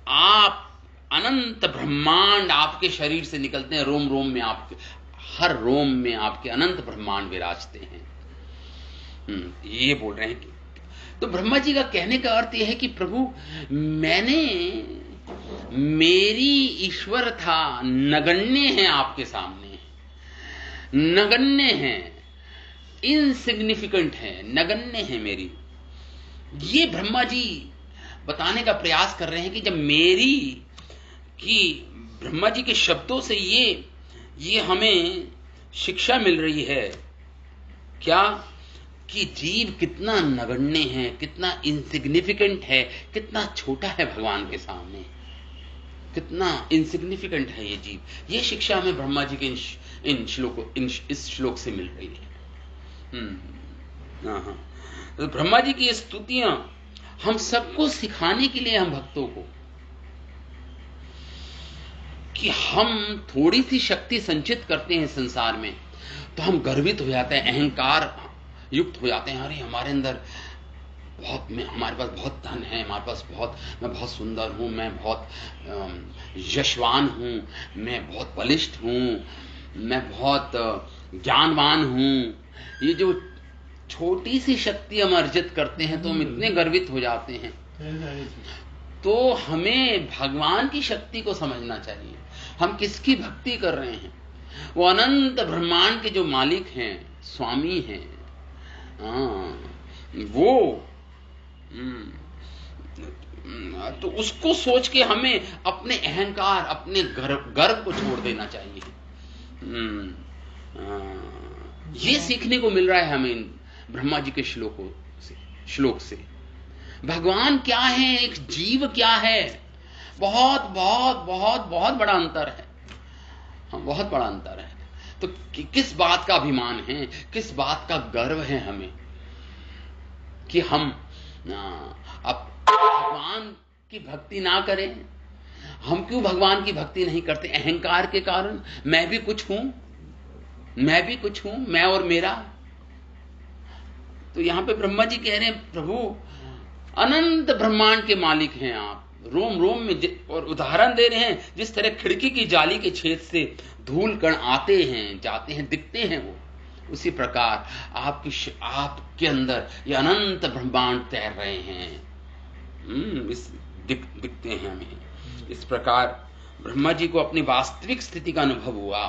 आप अनंत ब्रह्मांड आपके शरीर से निकलते हैं। रोम रोम में आपके, हर रोम में आपके अनंत ब्रह्मांड विराजते हैं। ये बोल रहे हैं कि, तो ब्रह्मा जी का कहने का अर्थ यह है कि प्रभु, मेरी ईश्वरता नगण्य है आपके सामने, नगण्य है, इनसिग्निफिकेंट है, नगण्य है मेरी। ये ब्रह्मा जी बताने का प्रयास कर रहे हैं कि जब ब्रह्मा जी के शब्दों से ये हमें शिक्षा मिल रही है, क्या कि जीव कितना नगण्य है, कितना इनसिग्निफिकेंट है, कितना छोटा है भगवान के सामने, कितना इनसिग्निफिकेंट है ये जीव। ये शिक्षा हमें ब्रह्मा जी के इस श्लोक से मिल रही है। तो ब्रह्मा जी की स्तुतियां हम सबको सिखाने के लिए, हम भक्तों को, कि हम थोड़ी सी शक्ति संचित करते हैं संसार में, तो हम गर्वित हो जाते हैं, अहंकार युक्त हो जाते हैं। अरे हमारे अंदर हमारे पास बहुत धन है, हमारे पास मैं बहुत सुंदर हूं, मैं बहुत यशवान हूं, मैं बहुत बलिष्ठ हूं, मैं बहुत ज्ञानवान हूं। ये जो छोटी सी शक्ति हम अर्जित करते हैं, तो हम इतने गर्वित हो जाते हैं। तो हमें भगवान की शक्ति को समझना चाहिए। हम किसकी भक्ति कर रहे हैं? वो अनंत ब्रह्मांड के जो मालिक हैं, स्वामी हैं, वो तो उसको सोच के हमें अपने अहंकार, अपने गर्व को छोड़ देना चाहिए। ये सीखने को मिल रहा है हमें ब्रह्मा जी के श्लोक से। भगवान क्या है, एक जीव क्या है, बहुत बहुत बहुत बहुत बड़ा अंतर है। बहुत बड़ा अंतर है। तो किस बात का अभिमान है, किस बात का गर्व है हमें कि हम अब भगवान की भक्ति ना करें? हम क्यों भगवान की भक्ति नहीं करते? अहंकार के कारण, मैं भी कुछ हूं, मैं भी कुछ हूं, मैं और मेरा। तो यहां पे ब्रह्मा जी कह रहे हैं प्रभु अनंत ब्रह्मांड के मालिक हैं आप, रोम रोम में। और उदाहरण दे रहे हैं, जिस तरह खिड़की की जाली के छेद से धूल कण आते हैं जाते हैं दिखते हैं, वो उसी प्रकार आपके अंदर ये अनंत ब्रह्मांड तैर रहे हैं, दिखते हैं हमें। इस प्रकार ब्रह्मा जी को अपनी वास्तविक स्थिति का अनुभव हुआ,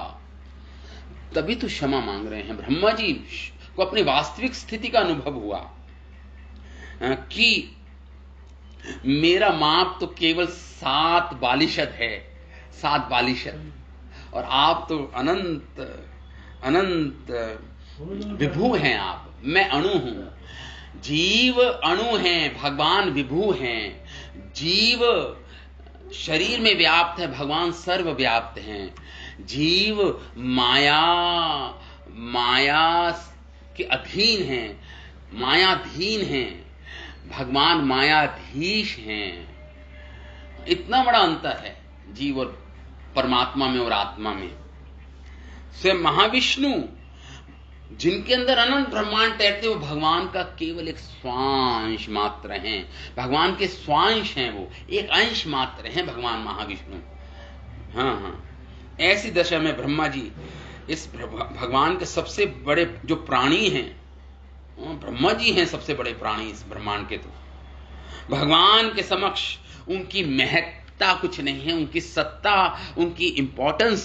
तभी तो क्षमा मांग रहे हैं। ब्रह्मा जी को अपनी वास्तविक स्थिति का अनुभव हुआ कि मेरा माप तो केवल 7 बालिशत है, 7 बालिशत, और आप तो अनंत अनंत विभू हैं। आप, मैं अणु हूं, जीव अणु हैं, भगवान विभू हैं। जीव शरीर में व्याप्त है, भगवान सर्वव्याप्त हैं। जीव माया के अधीन हैं, मायाधीन हैं, भगवान मायाधीश हैं। इतना बड़ा अंतर है जीव और परमात्मा में और आत्मा में। स्वयं महाविष्णु जिनके अंदर अनंत ब्रह्मांड तैरते, वो भगवान का केवल एक स्वांश मात्र हैं, भगवान के स्वांश हैं, वो एक अंश मात्र हैं भगवान महाविष्णु। हाँ, ऐसी दशा में ब्रह्मा जी इस भगवान के सबसे बड़े जो प्राणी हैं, ब्रह्मा जी हैं सबसे बड़े प्राणी इस ब्रह्मांड के। तो भगवान के समक्ष उनकी महत्ता कुछ नहीं है, उनकी सत्ता, उनकी इंपॉर्टेंस,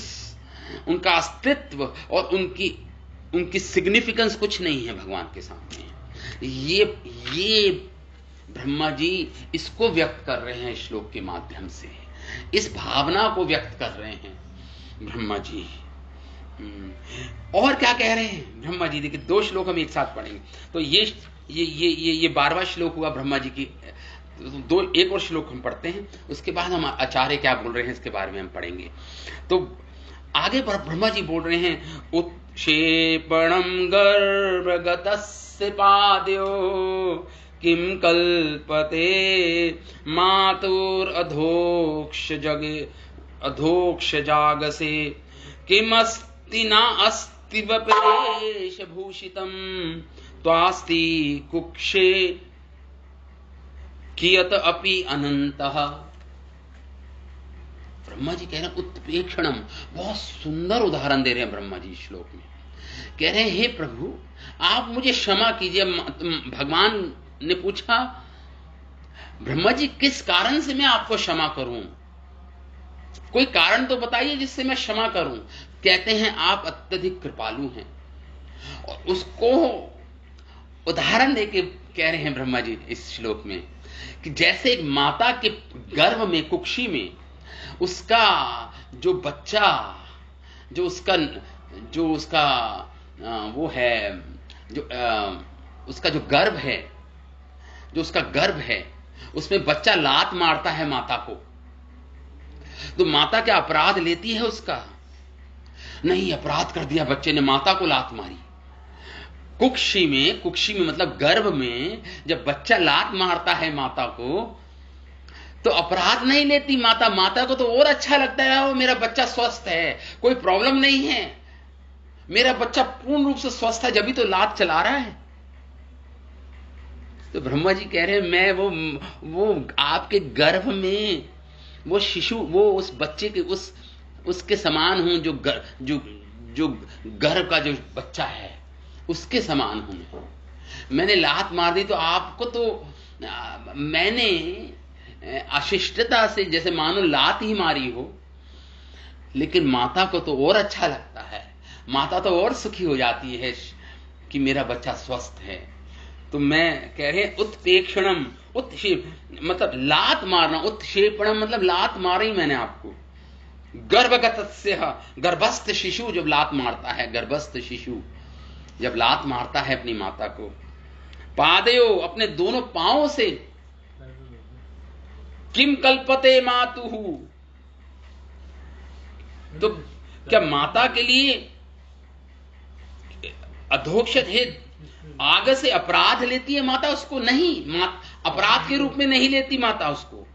उनका अस्तित्व और उनकी सिग्निफिकेंस कुछ नहीं है भगवान के सामने। ये ब्रह्मा जी इसको व्यक्त कर रहे हैं श्लोक के माध्यम से, इस भावना को व्यक्त कर रहे हैं ब्रह्मा जी। और क्या कह रहे हैं ब्रह्मा जी? देखिए 2 श्लोक हम एक साथ पढ़ेंगे। तो ये 12वां श्लोक हुआ ब्रह्मा जी की। एक और श्लोक हम पढ़ते हैं, उसके बाद हम आचार्य क्या बोल रहे हैं इसके बारे में हम पढ़ेंगे। तो आगे ब्रह्मा जी बोल रहे हैं, उत्क्षेपणम गर्भगतस्य पादयो किम कल्पते मातुर अधोक्ष जागसे किमस्ति न अस्ति वपेश भूषितम त्वास्ति कुक्षे कियत अपि अनंतः। ब्रह्मा जी कह रहे हैं उत्प्रेक्षणम, बहुत सुंदर उदाहरण दे रहे हैं ब्रह्मा जी श्लोक में। कह रहे हैं हे प्रभु आप मुझे क्षमा कीजिए। भगवान ने पूछा ब्रह्मा जी किस कारण से मैं आपको क्षमा करूं, कोई कारण तो बताइए जिससे मैं क्षमा करूं। कहते हैं आप अत्यधिक कृपालु हैं, और उसको उदाहरण देके कह रहे हैं ब्रह्मा जी इस श्लोक में कि जैसे एक माता के गर्भ में, कुक्षी में, उसका जो बच्चा, जो उसका वो है, उसका जो गर्भ है, जो उसका गर्भ है, उसमें बच्चा लात मारता है माता को, तो माता क्या अपराध लेती है उसका? नहीं, अपराध कर दिया बच्चे ने, माता को लात मारी। कुक्षी में मतलब गर्भ में जब बच्चा लात मारता है माता को, तो अपराध नहीं लेती माता। माता को तो और अच्छा लगता है, वो मेरा बच्चा स्वस्थ है, कोई प्रॉब्लम नहीं है, मेरा बच्चा पूर्ण रूप से स्वस्थ है, जब भी तो लात चला रहा है। तो ब्रह्मा जी कह रहे हैं मैं वो आपके गर्भ में वो शिशु, वो उस बच्चे के उसके समान हूं, जो गर्भ का जो बच्चा है उसके समान हूं। मैंने लात मार दी तो आपको तो मैंने अशिष्टता से जैसे मानो लात ही मारी हो, लेकिन माता को तो और अच्छा लगता है, माता तो और सुखी हो जाती है कि मेरा बच्चा स्वस्थ है। तो मैं कह रहे हैं उत्प्रेक्षणम, मतलब लात मारना, उत्क्षेपणम मतलब लात मारी मैंने आपको। गर्भगतस्य, गर्भस्थ शिशु जब लात मारता है, गर्भस्थ शिशु जब लात मारता है अपनी माता को, पादयो अपने दोनों पांवों से, किम कल्पते मातुहु, तो क्या माता के लिए अधोक्षत है, आगे से अपराध लेती है माता उसको? नहीं, अपराध के रूप में नहीं लेती माता उसको।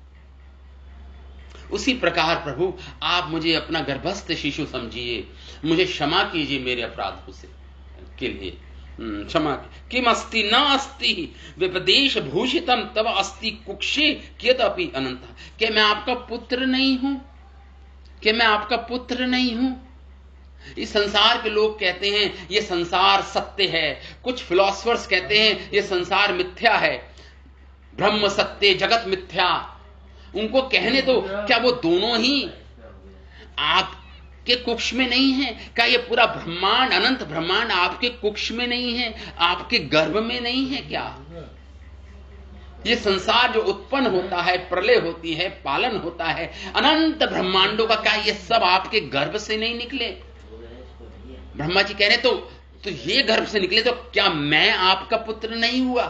उसी प्रकार प्रभु आप मुझे अपना गर्भस्थ शिशु समझिए, मुझे क्षमा कीजिए मेरे अपराधों से के लिए। क्षमा किम अस्ति न अस्ति विपदेश भूषितम तब अस्ति कुक्षे कियदपि अनंत। क्या मैं आपका पुत्र नहीं हूं? क्या मैं आपका पुत्र नहीं हूं? इस संसार के लोग कहते हैं ये संसार सत्य है, कुछ फिलोसफर्स कहते हैं ये संसार मिथ्या है, ब्रह्म सत्य जगत मिथ्या। उनको कहने दो, क्या वो दोनों ही आपके कुक्ष में नहीं है? क्या ये पूरा ब्रह्मांड, अनंत ब्रह्मांड आपके कुक्ष में नहीं है, आपके गर्भ में नहीं है क्या? ये संसार जो उत्पन्न होता है, प्रलय होती है, पालन होता है अनंत ब्रह्मांडों का, क्या ये सब आपके गर्भ से नहीं निकले? ब्रह्मा जी कह रहे तो ये गर्भ से निकले, तो क्या मैं आपका पुत्र नहीं हुआ?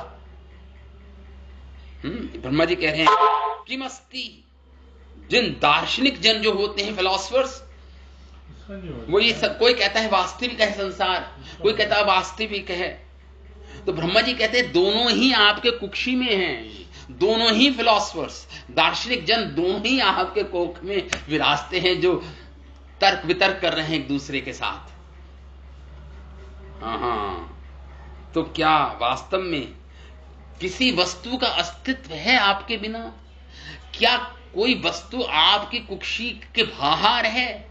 ब्रह्मा जी कह रहे हैं किम अस्ति। जिन दार्शनिक जन जो होते हैं फिलोसफर्स, वो ये सब, कोई कहता है वास्तविक है संसार, कोई कहता है वास्तविक है, तो ब्रह्मा जी कहते हैं दोनों ही आपके कुक्षी में हैं। दोनों ही फिलोसफर्स, दार्शनिक जन दोनों ही आपके कोख में विराजते हैं, जो तर्क वितर्क कर रहे हैं एक दूसरे के साथ। तो क्या वास्तव में किसी वस्तु का अस्तित्व है आपके बिना? क्या कोई वस्तु आपकी कुक्षी के बाहर है?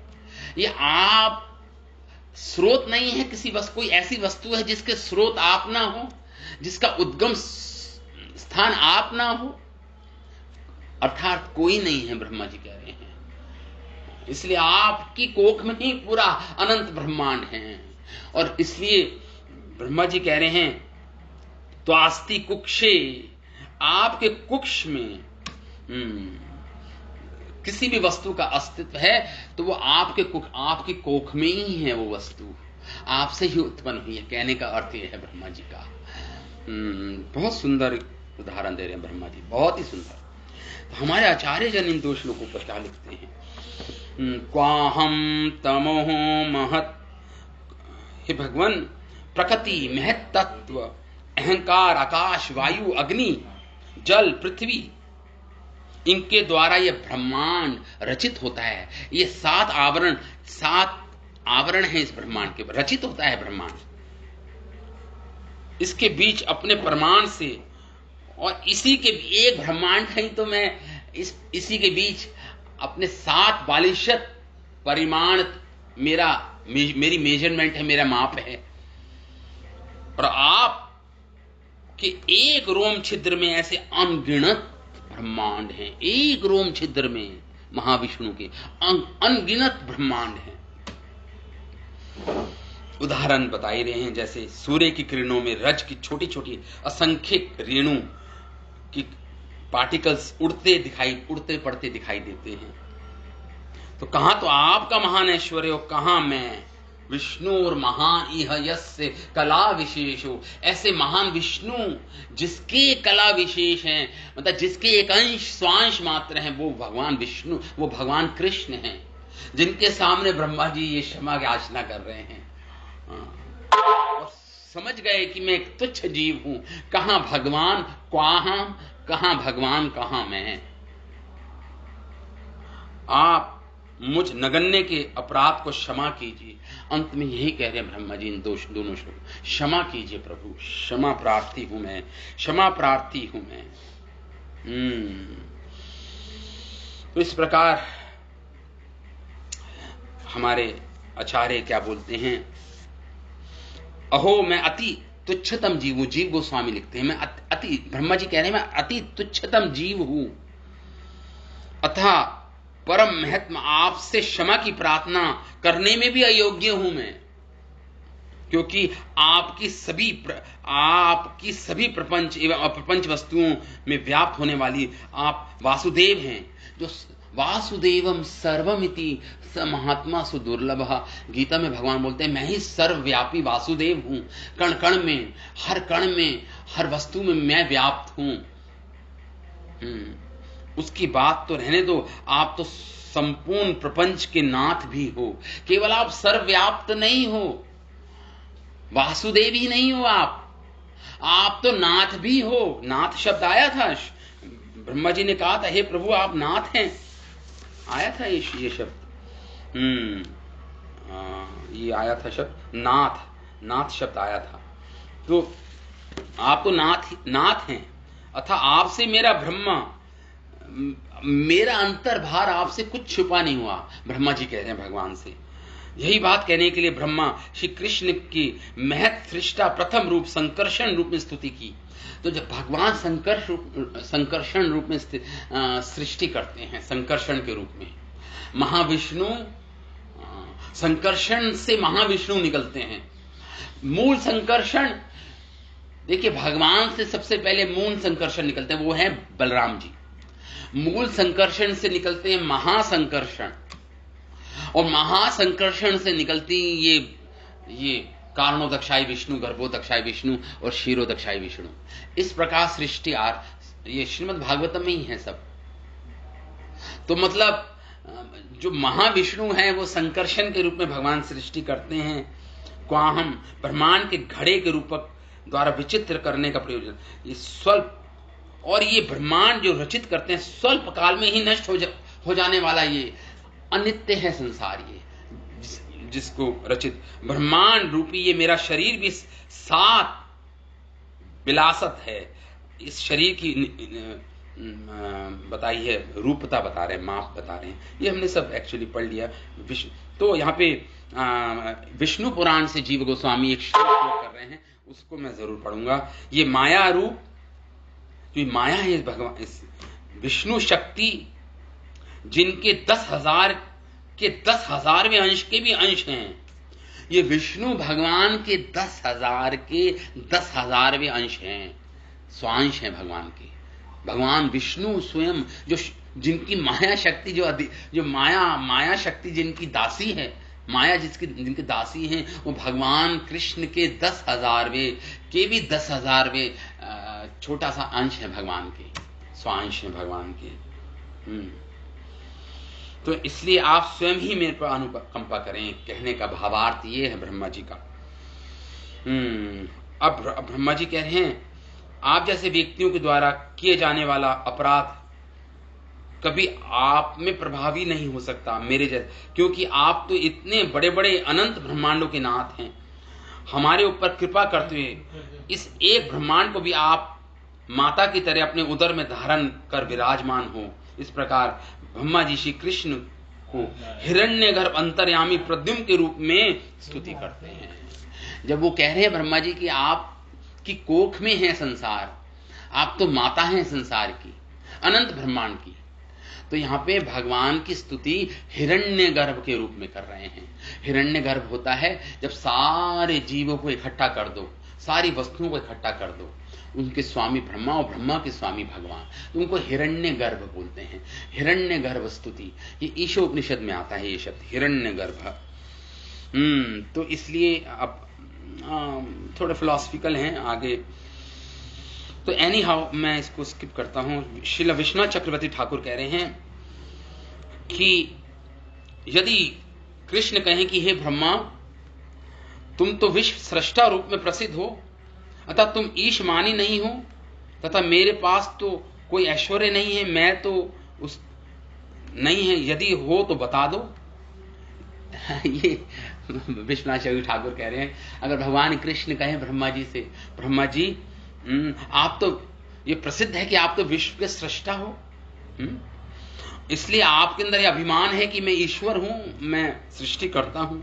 या आप स्रोत नहीं है किसी वस्तु? कोई ऐसी वस्तु है जिसके स्रोत आप ना हो, जिसका उद्गम स्थान आप ना हो? अर्थात कोई नहीं है, ब्रह्मा जी कह रहे हैं। इसलिए आपकी कोख में ही पूरा अनंत ब्रह्मांड है। और इसलिए ब्रह्मा जी कह रहे हैं तो आस्ति कुक्षे, आपके कुक्ष में किसी भी वस्तु का अस्तित्व है तो वो आपकी कोख में ही है। वो वस्तु आपसे ही उत्पन्न हुई है, कहने का अर्थ यह है ब्रह्मा जी का। बहुत सुंदर उदाहरण दे रहे हैं ब्रह्मा जी, बहुत ही सुंदर। तो हमारे आचार्य जन इन दो श्लोकों पर क्या लिखते हैं? क्वाहम तमोह महत, हे भगवान, प्रकृति महत तत्व, अहंकार, आकाश, वायु, अग्नि, जल, पृथ्वी, इनके द्वारा यह ब्रह्मांड रचित होता है। ये सात आवरण हैं इस ब्रह्मांड के, रचित होता है ब्रह्मांड। इसके बीच अपने प्रमाण से, और इसी के एक ब्रह्मांड है तो मैं इसी के बीच अपने 7 परिमाण मेरी मेजरमेंट है, मेरा माप है। और आप के एक रोम छिद्र में ऐसे अनगिनत ब्रह्मांड हैं। एक रोम छिद्र में महाविष्णु के अनगिनत ब्रह्मांड हैं। उदाहरण बता ही रहे हैं, जैसे सूर्य की किरणों में रज की छोटी छोटी असंख्य रेणु की पार्टिकल्स उड़ते पड़ते दिखाई देते हैं। तो कहां तो आपका महान ऐश्वर्य हो, कहां मैं विष्णु और महान इह यस्य कला विशेषो। ऐसे महान विष्णु जिसके कला विशेष हैं, मतलब जिसके एक अंश स्वांश मात्र हैं, वो भगवान विष्णु, वो भगवान कृष्ण हैं, जिनके सामने ब्रह्मा जी ये क्षमा याचना कर रहे हैं। और समझ गए कि मैं एक तुच्छ जीव हूं, कहां भगवान कहां भगवान कहां मैं। आप मुझ नगण्य के अपराध को क्षमा कीजिए। अंत में यही कह रहे हैं ब्रह्मा जी इन दोनों श्लोक, क्षमा कीजिए प्रभु, क्षमा प्रार्थी हूं मैं, क्षमा प्रार्थी हूं मैं। तो इस प्रकार हमारे आचार्य क्या बोलते हैं, अहो मैं अति तुच्छतम जीव हूं। जीव गोस्वामी लिखते हैं मैं अति, ब्रह्मा जी कह रहे हैं मैं अति तुच्छतम जीव हूं, अथा परम महत्व आपसे क्षमा की प्रार्थना करने में भी अयोग्य हूं मैं, क्योंकि आपकी सभी प्रपंच एवं अप्रपंच वस्तुओं में व्याप्त होने वाली आप वासुदेव हैं, जो वासुदेवम सर्वमिति स महात्मा सुदुर्लभ। गीता में भगवान बोलते हैं मैं ही सर्वव्यापी वासुदेव हूं, कण कण में, हर वस्तु में मैं व्याप्त हूं। उसकी बात तो रहने दो, आप तो संपूर्ण प्रपंच के नाथ भी हो। केवल आप सर्वव्याप्त नहीं हो, वासुदेव ही नहीं हो, आप तो नाथ भी हो। नाथ शब्द आया था, ब्रह्मा जी ने कहा था हे प्रभु आप नाथ हैं, आया था ये शब्द, ये आया था शब्द नाथ शब्द आया था। तो आप तो नाथ हैं, अथा आपसे मेरा ब्रह्मा, मेरा अंतर्भार आपसे कुछ छुपा नहीं हुआ, ब्रह्मा जी कह रहे हैं भगवान से। यही बात कहने के लिए ब्रह्मा श्री कृष्ण की महत सृष्टा प्रथम रूप संकर्षण रूप में स्तुति की। तो जब भगवान संकर्षण रूप में सृष्टि करते हैं, संकर्षण के रूप में, महाविष्णु संकर्षण से महाविष्णु निकलते हैं। मूल संकर्षण, देखिए भगवान से सबसे पहले मूल संकर्षण निकलते हैं, वो है बलराम जी। मूल संकर्षण से निकलते हैं महासंकर्षण, और महासंकर्षण से निकलती ये कारणोदक्षाई विष्णु, गर्भोदक्षाई विष्णु और क्षीरोदक्षाई विष्णु। इस प्रकार सृष्टि ये श्रीमद् भागवतम में ही है सब। तो मतलब जो महाविष्णु है वो संकर्षण के रूप में भगवान सृष्टि करते हैं। क्वाहम ब्रह्मांड के घड़े के रूप द्वारा विचित्र करने का प्रयोजन, ये स्वल्प, और ये ब्रह्मांड जो रचित करते हैं स्वल्प काल में ही नष्ट हो जाने वाला ये अनित्य है संसार। ये जिसको रचित ब्रह्मांड रूपी ये मेरा शरीर भी सात विलासत है। इस शरीर की बताई है, रूपता बता रहे हैं, माप बता रहे हैं। ये हमने सब एक्चुअली पढ़ लिया। तो यहाँ पे विष्णु पुराण से जीव गोस्वामी एक श्लोक कर रहे हैं, उसको मैं जरूर पढ़ूंगा। ये माया रूप, तो माया है भगवान, इस विष्णु शक्ति जिनके 10,000 के 10,000वें अंश के भी अंश हैं। ये विष्णु भगवान के 10,000 के 10,000वें अंश हैं, स्वांश हैं भगवान के। भगवान विष्णु स्वयं जो जिनकी माया शक्ति जो माया शक्ति जिनकी दासी है, माया जिनके दासी हैं, वो भगवान कृष्ण के 10,000वें के भी 10,000वें छोटा सा अंश है भगवान के, स्वांश है भगवान के। तो इसलिए आप स्वयं ही मेरे पर अनुकंपा करें, कहने का भावार्थ ये है ब्रह्मा जी का। अब ब्रह्मा जी कह रहे हैं, आप जैसे व्यक्तियों के द्वारा किए जाने वाला अपराध कभी आप में प्रभावी नहीं हो सकता मेरे जैसे, क्योंकि आप तो इतने बड़े बड़े अनंत ब्रह्मांडों के नाथ हैं। हमारे ऊपर कृपा करते हुए इस एक ब्रह्मांड को भी आप माता की तरह अपने उदर में धारण कर विराजमान हो। इस प्रकार ब्रह्मा जी श्री कृष्ण को हिरण्यगर्भ अंतर्यामी प्रद्युम्न के रूप में स्तुति करते हैं। जब वो कह रहे हैं ब्रह्मा जी कि आप की कोख में है संसार, आप तो माता हैं संसार की, अनंत ब्रह्मांड की, तो यहां पे भगवान की स्तुति हिरण्यगर्भ के रूप में कर रहे हैं। हिरण्यगर्भ होता है जब सारे जीवों को इकट्ठा कर दो, सारी वस्तुओं को इकट्ठा कर दो, उनके स्वामी ब्रह्मा और ब्रह्मा के स्वामी भगवान, तो उनको हिरण्यगर्भ बोलते हैं। हिरण्यगर्भ स्तुति, ये ईशोपनिषद में आता है ये शब्द हिरण्यगर्भ। तो इसलिए अब थोड़े फिलॉसफिकल हैं आगे, तो एनी हाउ मैं इसको स्किप करता हूं। श्रील विश्वनाथ चक्रवर्ती ठाकुर कह रहे हैं कि यदि कृष्ण कहें कि हे ब्रह्मा, तुम तो विश्व सृष्टा रूप में प्रसिद्ध हो, अतः तुम ईश मानी नहीं हो, तथा मेरे पास तो कोई ऐश्वर्य नहीं है, मैं तो उस नहीं है, यदि हो तो बता दो। ये विश्वनाथ चक्रवर्ती ठाकुर कह रहे हैं, अगर भगवान कृष्ण कहें ब्रह्मा जी से, ब्रह्मा जी आप तो ये प्रसिद्ध है कि आप तो विश्व के सृष्टा हो, इसलिए आपके अंदर यह अभिमान है कि मैं ईश्वर हूं, मैं सृष्टि करता हूं,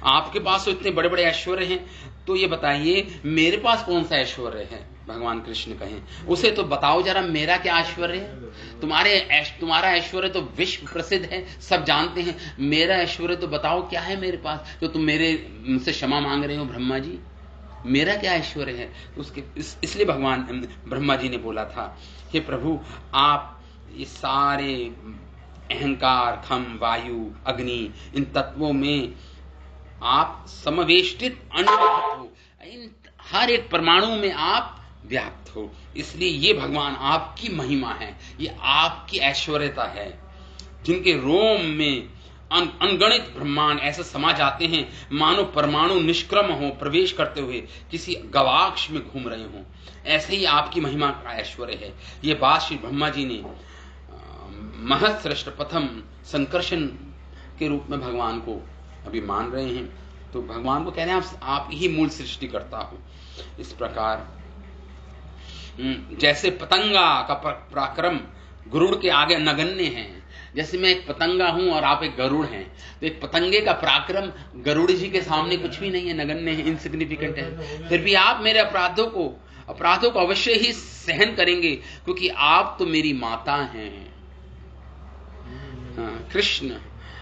आपके पास तो इतने बड़े बड़े ऐश्वर्य हैं, तो ये बताइए मेरे पास कौन सा ऐश्वर्य है। भगवान कृष्ण कहें उसे तो बताओ जरा, मेरा क्या ऐश्वर्य है। तुम्हारा ऐश्वर्य तो विश्व प्रसिद्ध है, सब जानते हैं, मेरा ऐश्वर्य तो बताओ क्या है मेरे पास, तो तुम मेरे से क्षमा मांग रहे हो ब्रह्मा जी, मेरा क्या ऐश्वर्य है। उसके इसलिए भगवान ब्रह्मा जी ने बोला था, हे प्रभु, आप ये सारे अहंकार, खम, वायु, अग्नि, इन तत्वों में आप समवेष्टित अनुभूत हो, इन हर एक परमाणु में आप व्याप्त हो, इसलिए ये भगवान आपकी महिमा है, ये आपकी ऐश्वर्यता है। जिनके रोम में अनगणित ब्रह्मांड ऐसे समा जाते हैं मानो परमाणु निष्क्रम हो, प्रवेश करते हुए किसी गवाक्ष में घूम रहे हो, ऐसे ही आपकी महिमा का ऐश्वर्य है। ये बात श्री ब्रह्मा जी ने महत्सृष्ट प्रथम संकर्षण के रूप में भगवान को अभी मान रहे हैं। तो भगवान को कह रहे हैं आप ही मूल सृष्टि करता हो। इस प्रकार जैसे पतंगा का पराक्रम गरुड़ के आगे नगण्य है, जैसे मैं एक पतंगा हूं और आप एक गरुड़ हैं, तो एक पतंगे का पराक्रम गरुड़ जी के सामने कुछ भी नहीं है, नगण्य है, इनसिग्निफिकेंट है। फिर भी आप मेरे अपराधों को अवश्य ही सहन करेंगे, क्योंकि आप तो मेरी माता हैं। कृष्ण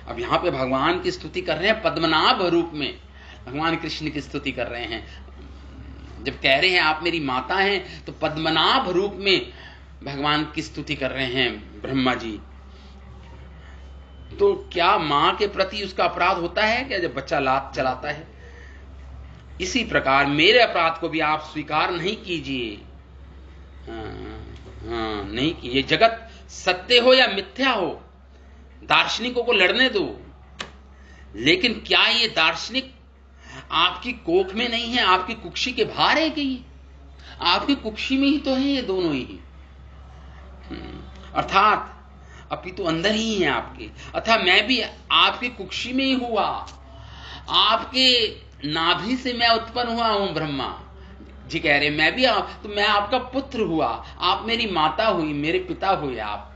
अब यहां पे भगवान की स्तुति कर रहे हैं, पद्मनाभ रूप में भगवान कृष्ण की स्तुति कर रहे हैं। जब कह रहे हैं आप मेरी माता हैं, तो पद्मनाभ रूप में भगवान की स्तुति कर रहे हैं ब्रह्मा जी। तो क्या मां के प्रति उसका अपराध होता है क्या जब बच्चा लात चलाता है? इसी प्रकार मेरे अपराध को भी आप स्वीकार नहीं कीजिए। नहीं कीजिए। जगत सत्य हो या मिथ्या हो, दार्शनिकों को लड़ने दो, लेकिन क्या ये दार्शनिक आपकी कोख में नहीं है, आपकी कुक्षी के बाहर है कि आपकी कुक्षी में ही तो है ये दोनों ही। अर्थात अभी तो अंदर ही है आपके, अर्थात मैं भी आपकी कुक्षी में ही हुआ, आपके नाभि से मैं उत्पन्न हुआ हूं। ब्रह्मा जी कह रहे मैं भी तो मैं आपका पुत्र हुआ, आप मेरी माता हुई, मेरे पिता हुए, आप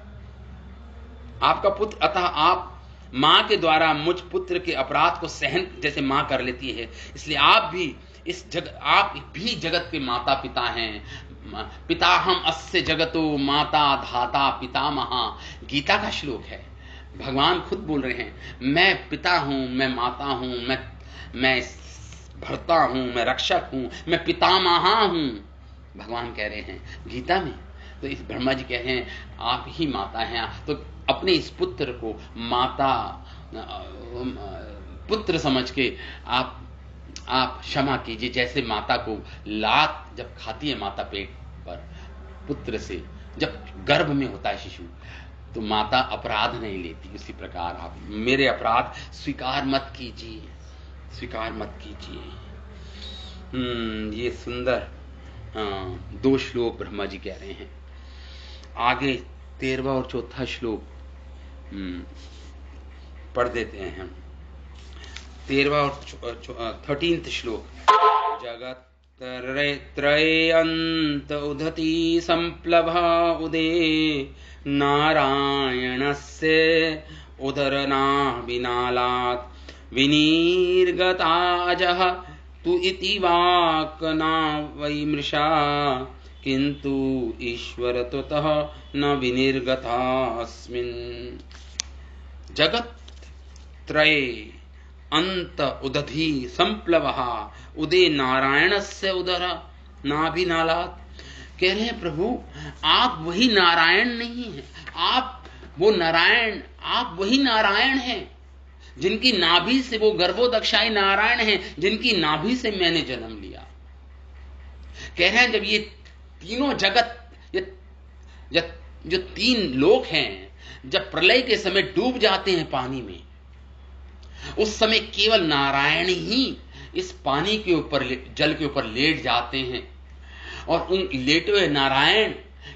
आपका पुत्र। अतः आप मां के द्वारा मुझ पुत्र के अपराध को सहन जैसे मां कर लेती है, इसलिए आप भी आप भी जगत के माता पिता हैं। पिता हम अस्य जगतो माता धाता पितामहा, गीता का श्लोक है। भगवान खुद बोल रहे हैं मैं पिता हूं, मैं माता हूं, मैं भर्ता हूं, मैं रक्षक हूं, मैं पितामहा हूं, भगवान कह रहे हैं गीता में। तो इस ब्रह्मा जी कह रहे हैं आप ही माता हैं। तो अपने इस पुत्र को माता पुत्र समझ के आप क्षमा कीजिए। जैसे माता को लात जब खाती है माता पेट पर पुत्र से, जब गर्भ में होता है शिशु, तो माता अपराध नहीं लेती, उसी प्रकार आप मेरे अपराध स्वीकार मत कीजिए, स्वीकार मत कीजिए। ये सुंदर 2 श्लोक ब्रह्मा जी कह रहे हैं। आगे 13वां और 4था श्लोक पढ़ देते हैं हम। 13वां और 13th श्लोक। जगत त्रयेऽन्त उदती संप्लवा उदे नारायणस्य उदरनाभिनालात् विनिर्गताजः तु इति वाक् न वै मृषा किंतु ईश्वर ततः न विनिर्गतास्मिन्। जगत त्रये अंत उदधि संप्लवः उदे नारायणस्य उदर नाभिनालात्। कह रहे हैं प्रभु आप वही नारायण नहीं हैं, आप वही नारायण हैं जिनकी नाभि से, वो गर्भोदक्षाई नारायण हैं जिनकी नाभि से मैंने जन्म लिया। कह रहे हैं जब ये तीनों जगत, जो 3 लोक हैं, जब प्रलय के समय डूब जाते हैं पानी में, उस समय केवल नारायण ही इस पानी के ऊपर, जल के ऊपर लेट जाते हैं, और उन लेटे हुए नारायण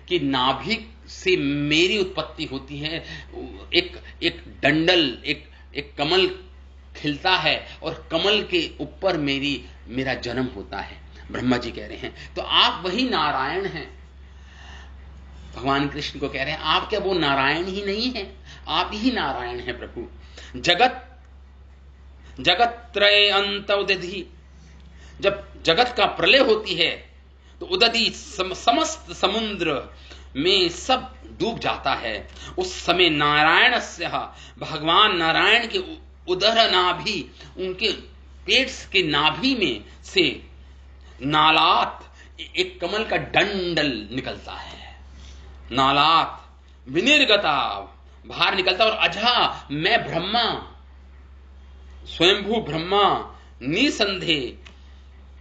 की नाभि से मेरी उत्पत्ति होती है। एक डंडल, एक कमल खिलता है और कमल के ऊपर मेरा जन्म होता है। ब्रह्मा जी कह रहे हैं तो आप वही नारायण हैं। भगवान कृष्ण को कह रहे हैं आप क्या वो नारायण ही नहीं हैं? आप ही नारायण हैं प्रभु। जगत त्रय अंत उदधि, जब जगत का प्रलय होती है तो उदधि समस्त समुद्र में सब डूब जाता है। उस समय नारायण से, भगवान नारायण के उदर नाभि, उनके पेट के नाभि में से नालात, एक कमल का डंडल निकलता है। नालात विनिर्गता, बाहर निकलता, और अजहा मैं ब्रह्मा, स्वयंभू ब्रह्मा, निसंदेह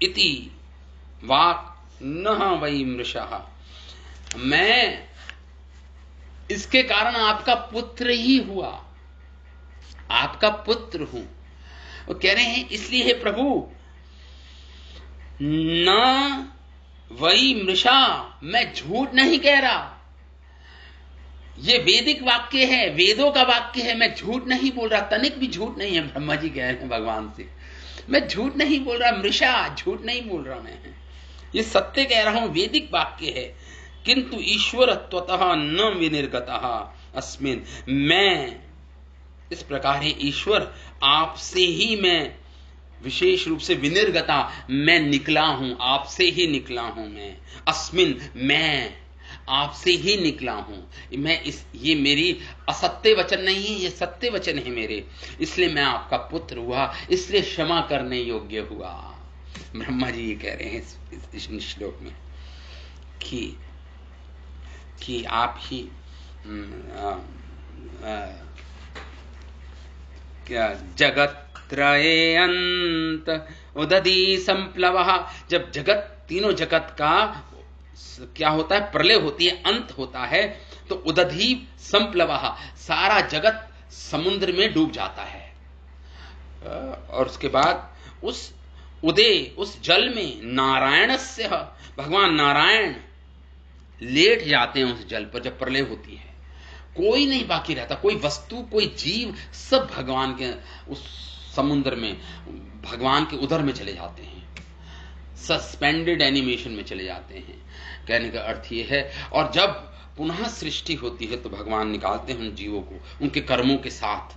इति वाक् न वै मृषः, मैं इसके कारण आपका पुत्र ही हुआ, आपका पुत्र हूं। वो कह रहे हैं इसलिए हे प्रभु न वही मृषा, मैं झूठ नहीं कह रहा, ये वैदिक वाक्य है, वेदों का वाक्य है, मैं झूठ नहीं बोल रहा, तनिक भी झूठ नहीं है। ब्रह्मा जी कह रहे हैं भगवान से, मैं झूठ नहीं बोल रहा, मृषा झूठ नहीं बोल रहा, मैं ये सत्य कह रहा हूं, वैदिक वाक्य है। किंतु ईश्वर त्वतः न विनिर्गतः अस्मिन्, मैं इस प्रकार है ईश्वर आपसे ही मैं विशेष रूप से विनिर्गता, मैं निकला हूं, आपसे ही निकला हूं मैं। अस्मिन्, मैं आपसे ही निकला हूं। ये मेरी असत्य वचन नहीं है, ये सत्य वचन है मेरे, इसलिए मैं आपका पुत्र हुआ, इसलिए क्षमा करने योग्य हुआ। ब्रह्मा जी ये कह रहे हैं इस श्लोक में कि आप ही जगत्त्रये अंत उदधी संप्लवः, जब जगत, तीनों जगत का क्या होता है, प्रलय होती है, अंत होता है, तो उदधी संप्लवः, सारा जगत समुद्र में डूब जाता है। और उसके बाद उस उदय, उस जल में नारायणस्य, भगवान नारायण लेट जाते हैं उस जल पर जब प्रलय होती है। कोई नहीं बाकी रहता, कोई वस्तु, कोई जीव, सब भगवान के उस समुद्र में, भगवान के उदर में चले जाते हैं, सस्पेंडेड एनिमेशन में चले जाते हैं। कहने का अर्थ यह है, और जब पुनः सृष्टि होती है तो भगवान निकालते हैं उन जीवों को उनके कर्मों के साथ।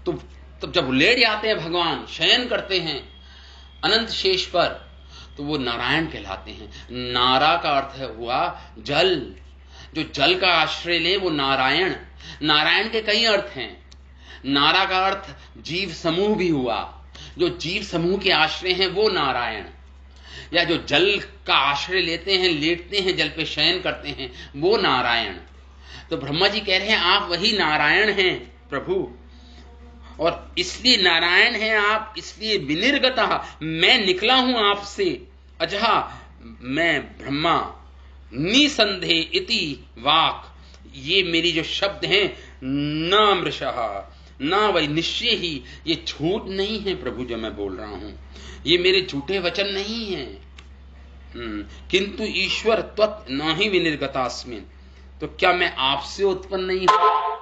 तो जब लेट जाते हैं भगवान, शयन करते हैं अनंत शेष पर, तो वो नारायण कहलाते हैं। नारा का अर्थ हुआ जल, जो जल का आश्रय ले वो नारायण। नारायण के कई अर्थ हैं। नारा का अर्थ जीव समूह भी हुआ, जो जीव समूह के आश्रय हैं वो नारायण, या जो जल का आश्रय लेते हैं, लेटते हैं, जल पे शयन करते हैं, वो नारायण। तो ब्रह्मा जी कह रहे हैं आप वही नारायण हैं प्रभु, और इसलिए नारायण हैं आप, इसलिए विनिर्गतः, मैं निकला हूं आपसे। अजहा, मैं ब्रह्मा, निसंदेह इति वाक, ये मेरी जो शब्द हैं, न मृषः, न वही, निश्चय ही ये झूठ नहीं है प्रभु जो मैं बोल रहा हूं, ये मेरे झूठे वचन नहीं है। किंतु ईश्वर त्वत् न ही विनिर्गतास्मिन्, तो क्या मैं आपसे उत्पन्न नहीं हुआ?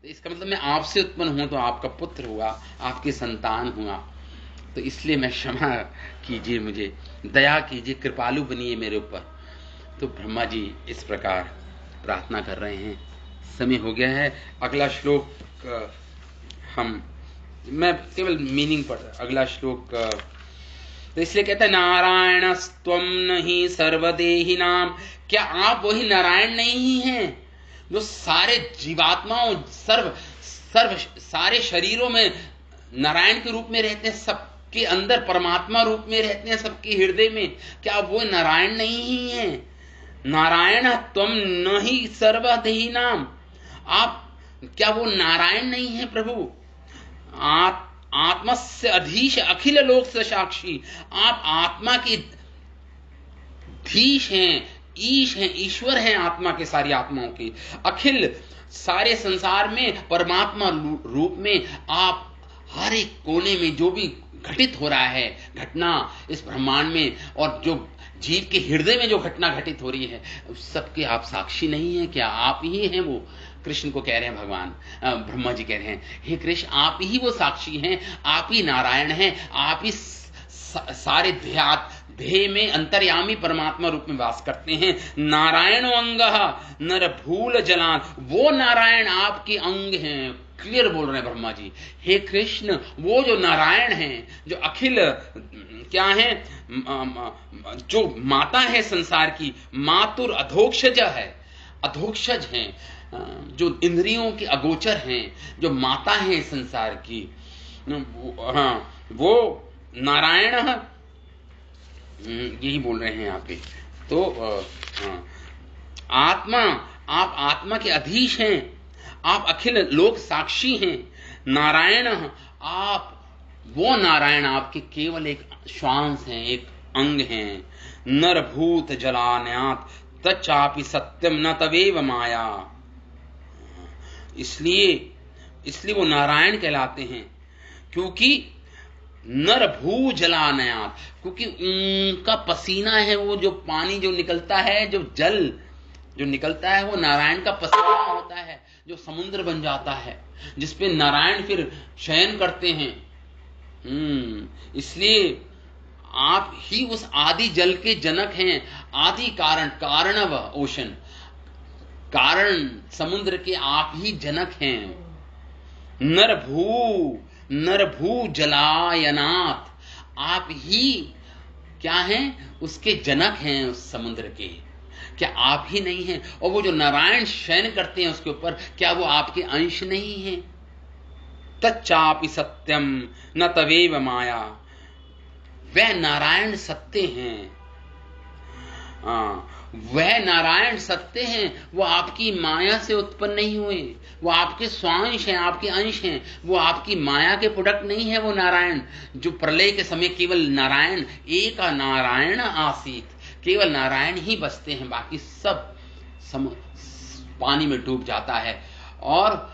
तो इसका मतलब मैं आपसे उत्पन्न हूं तो आपका पुत्र हुआ, आपकी संतान हुआ, तो इसलिए मैं क्षमा कीजिए, मुझे दया कीजिए, कृपालु बनिए मेरे ऊपर। तो ब्रह्मा जी इस प्रकार प्रार्थना कर रहे हैं। समय हो गया है। अगला श्लोक मैं केवल मीनिंग पढ़, अगला श्लोक तो इसलिए कहता है नारायणस्त्वं नहि सर्वदेहि नाम, क्या आप वही नारायण नहीं हैं जो सारे जीवात्माओं, सारे शरीरों में नारायण के रूप में रहते हैं, सबके अंदर परमात्मा रूप में रहते हैं, सबके हृदय में, क्या वो नारायण नहीं है? नारायण त्वं नहि सर्वदेहि नाम, आप क्या वो नारायण नहीं है प्रभु? आत्मस्य अधीश अखिल लोक से साक्षी, आप आत्मा के धीश हैं, ईश हैं, ईश्वर हैं आत्मा के, सारी आत्माओं की, अखिल सारे संसार में परमात्मा रूप में आप हर एक कोने में जो भी घटित हो रहा है घटना इस ब्रह्मांड में, और जो जीव के हृदय में जो घटना घटित हो रही है, उस सबके आप साक्षी नहीं है क्या? आप ही हैं वो। कृष्ण को कह रहे हैं भगवान, ब्रह्मा जी कह रहे हैं हे कृष्ण, आप ही वो साक्षी हैं, आप ही नारायण हैं, आप ही सारे देह में अंतर्यामी परमात्मा रूप में वास करते हैं। नारायण अंगः नर भूल जलान, वो नारायण आपके अंग हैं। क्लियर बोल रहे हैं ब्रह्मा जी, हे कृष्ण, वो जो नारायण हैं, जो अखिल क्या है, जो माता है संसार की, मातुर अधोक्षज है, अधोक्षज हैं, जो इंद्रियों के अगोचर हैं, जो माता है संसार की, वो नारायण, यही बोल रहे हैं यहाँ पे। तो आत्मा, आप आत्मा के अधीश हैं, आप अखिल लोक साक्षी हैं। नारायण, आप वो नारायण आपके केवल एक श्वास हैं, एक अंग हैं। नरभूत जलान्यात तच्चापि सत्यम न तवेव माया, इसलिए वो नारायण कहलाते हैं, क्योंकि नर भू जलानयात, क्योंकि उनका पसीना है, वो जो पानी जो निकलता है, जो जल जो निकलता है वो नारायण का पसीना होता है, जो समुद्र बन जाता है, जिसपे नारायण फिर शयन करते हैं। इसलिए आप ही उस आदि जल के जनक हैं, आदि कारण, कारणव ओशन, कारण समुद्र के आप ही जनक हैं। नरभू जलायनाथ, आप ही क्या हैं? उसके जनक हैं उस समुद्र के। क्या आप ही नहीं हैं? और वो जो नारायण शयन करते हैं उसके ऊपर, क्या वो आपके अंश नहीं हैं? तच्चापि सत्यम न तवेव माया, वह नारायण सत्य हैं। वह नारायण सत्य हैं, वो आपकी माया से उत्पन्न नहीं हुए, वो आपके स्वांश हैं, आपके अंश हैं, वो आपकी माया के प्रोडक्ट नहीं है। वो नारायण जो प्रलय के समय केवल नारायण, एक नारायण आसीत, केवल नारायण ही बचते हैं, बाकी सब पानी में डूब जाता है और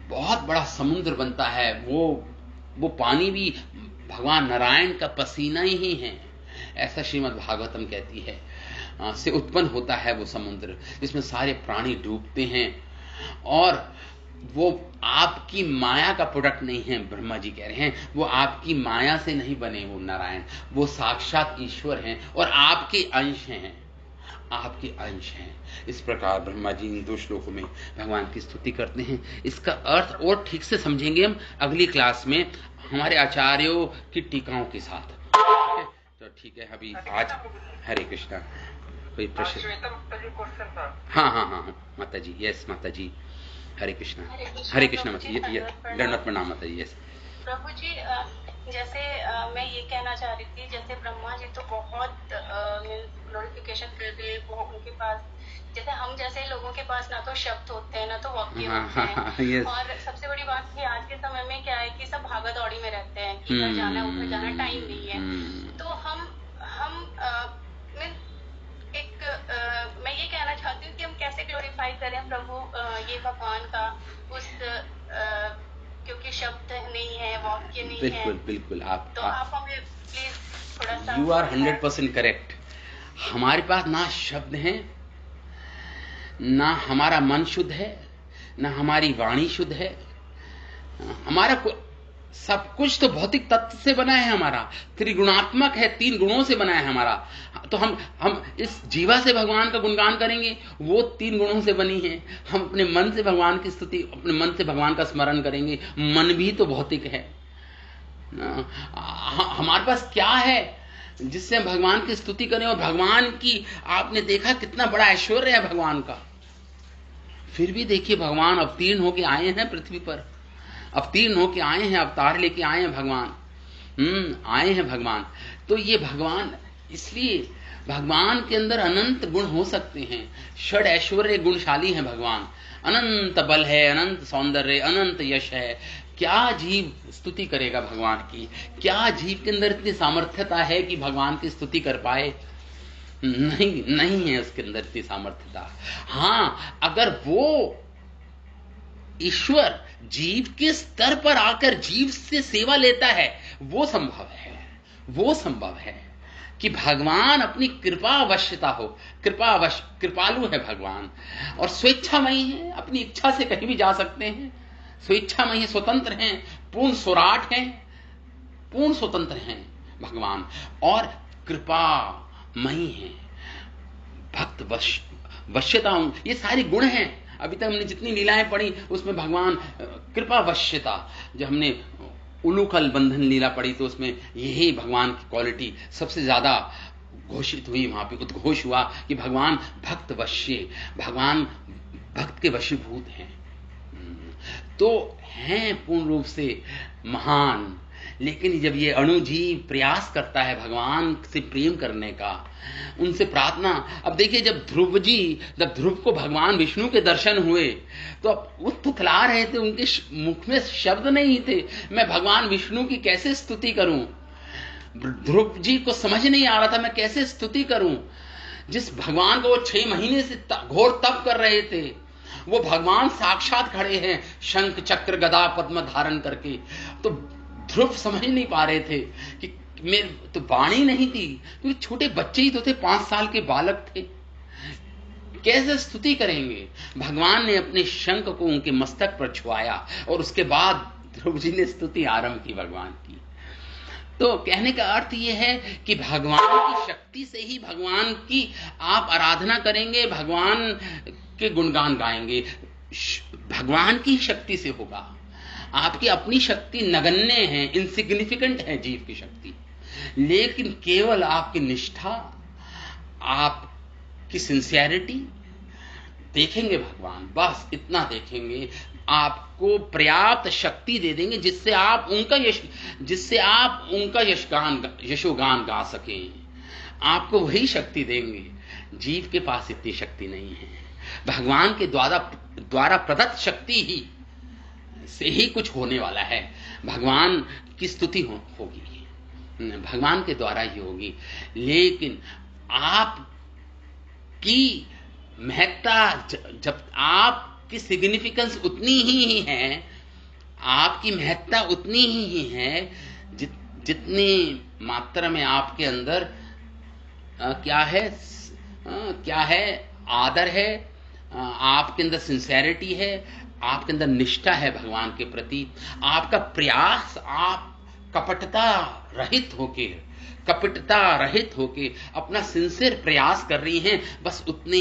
बहुत बड़ा समुद्र बनता है। वो पानी भी भगवान नारायण का पसीना ही है, ऐसा श्रीमद् भागवतम कहती है। से उत्पन्न होता है वो समुद्र, जिसमें सारे प्राणी डूबते हैं। और वो आपकी माया का प्रोडक्ट नहीं है, ब्रह्मा जी कह रहे हैं, वो आपकी माया से नहीं बने वो नारायण, वो साक्षात ईश्वर हैं और आपके अंश हैं, आपके अंश हैं। इस प्रकार ब्रह्मा जी इन 2 श्लोकों में भगवान की स्तुति करते हैं। इसका अर्थ और ठीक से समझेंगे हम अगली क्लास में हमारे आचार्यों की टीकाओं के साथ। तो ठीक है, अभी आज हरे कृष्णा। कोई प्रश्न? हाँ माता जी, यस माता जी, हरे कृष्णा। हरे कृष्णा माता जी, दंडवत प्रणाम माता जी। यस प्रभु जी, जैसे मैं ये कहना चाह रही थी, जैसे ब्रह्मा जी तो बहुत ग्लोरिफिकेशन कर रहे हैं, वो उनके पास, जैसे हम जैसे लोगों के पास ना तो शब्द होते हैं ना तो वाक्य होते हैं। yes. और सबसे बड़ी बात कि आज के समय में क्या है कि सब भागा दौड़ी में रहते हैं कि इधर जाना है उधर जाना, टाइम नहीं है। तो हम मैं ये कहना चाहती हूँ कि हम कैसे ग्लोरीफाई करें प्रभु ये भगवान का, उस क्योंकि शब्द नहीं है, वाक्य नहीं है। बिल्कुल आप हमें प्लीज थोड़ा सा। You are 100% correct. हमारे पास ना शब्द हैं, ना हमारा मन शुद्ध है, ना हमारी वाणी शुद्ध है। हमारा सब कुछ तो भौतिक तत्व से बना है, हमारा त्रिगुणात्मक है, 3 गुणों से बना है हमारा। तो हम इस जीवा से भगवान का गुणगान करेंगे, वो 3 गुणों से बनी है। हम अपने मन से भगवान की स्तुति, अपने मन से भगवान का स्मरण करेंगे, मन भी तो भौतिक है। हमारे पास क्या है जिससे हम भगवान की स्तुति करें? और भगवान की आपने देखा कितना बड़ा ऐश्वर्य है भगवान का। फिर भी देखिए भगवान अवतीर्ण होके आए हैं पृथ्वी पर, अवतीर्ण होके आए हैं, अवतार लेके आए हैं भगवान। आए हैं भगवान। तो ये भगवान, इसलिए भगवान के अंदर अनंत गुण हो सकते हैं। षड ऐश्वर्य गुणशाली है भगवान, अनंत बल है, अनंत सौंदर्य, अनंत यश है। क्या जीव स्तुति करेगा भगवान की? क्या जीव के अंदर इतनी सामर्थ्यता है कि भगवान की स्तुति कर पाए? नहीं है उसके अंदर इतनी सामर्थ्यता। हाँ, अगर वो ईश्वर जीव के स्तर पर आकर जीव से सेवा लेता है, वो संभव है कि भगवान अपनी कृपावश्यता हो। कृपालु है भगवान और स्वेच्छामयी है, अपनी इच्छा से कहीं भी जा सकते हैं, स्वेच्छामयी, स्वतंत्र हैं, पूर्ण स्वराट हैं, पूर्ण स्वतंत्र हैं भगवान, और कृपामयी हैं, भक्त वश्यता, ये सारे गुण हैं। अभी तक हमने जितनी लीलाएं पढ़ी उसमें भगवान कृपावश्यता, जब हमने उलूखल बंधन लीला पढ़ी तो उसमें यही भगवान की क्वालिटी सबसे ज्यादा घोषित हुई, वहां पे उद्घोष हुआ कि भगवान भक्त वश्य, भगवान भक्त के वशीभूत हैं। तो हैं पूर्ण रूप से महान। लेकिन जब ये अणुजीव प्रयास करता है भगवान से प्रेम करने का, उनसे प्रार्थना, अब देखिए जब ध्रुव को भगवान विष्णु के दर्शन हुए तो अब वो तुतला रहे थे, उनके मुख में शब्द नहीं थे, मैं भगवान विष्णु की कैसे स्तुति करूं? ध्रुव जी को समझ नहीं आ रहा था मैं कैसे स्तुति करूं। जिस भगवान को वो 6 महीने से घोर तप कर रहे थे, वो भगवान साक्षात खड़े हैं शंख चक्र गदा पद्म धारण करके। तो ध्रुव समझ नहीं पा रहे थे कि मेरे तो वाणी नहीं थी, क्योंकि छोटे बच्चे ही तो थे, 5 साल के बालक थे, कैसे स्तुति करेंगे? भगवान ने अपने शंख को उनके मस्तक पर छुआया और उसके बाद ध्रुव जी ने स्तुति आरंभ की भगवान की। तो कहने का अर्थ यह है कि भगवान की शक्ति से ही भगवान की आप आराधना करेंगे, भगवान के गुणगान गाएंगे, भगवान की शक्ति से होगा। आपकी अपनी शक्ति नगण्य है, इनसिग्निफिकेंट है जीव की शक्ति, लेकिन केवल आपकी निष्ठा, आपकी सिंसियरिटी देखेंगे भगवान, बस इतना देखेंगे, आपको पर्याप्त शक्ति दे देंगे जिससे आप उनका यशोगान गा सकें। आपको वही शक्ति देंगे। जीव के पास इतनी शक्ति नहीं है। भगवान के द्वारा प्रदत्त शक्ति ही से ही कुछ होने वाला है। भगवान की स्तुति होगी, भगवान के द्वारा ही होगी, लेकिन आपकी महत्ता, जब आपकी सिग्निफिकेंस उतनी ही है, आपकी महत्ता उतनी ही है जितनी मात्रा में आपके अंदर क्या है आदर है, आपके अंदर सिंसेरिटी है, आपके अंदर निष्ठा है भगवान के प्रति, आपका प्रयास, आप कपटता रहित होके अपना सिंसियर प्रयास कर रही हैं, बस उतने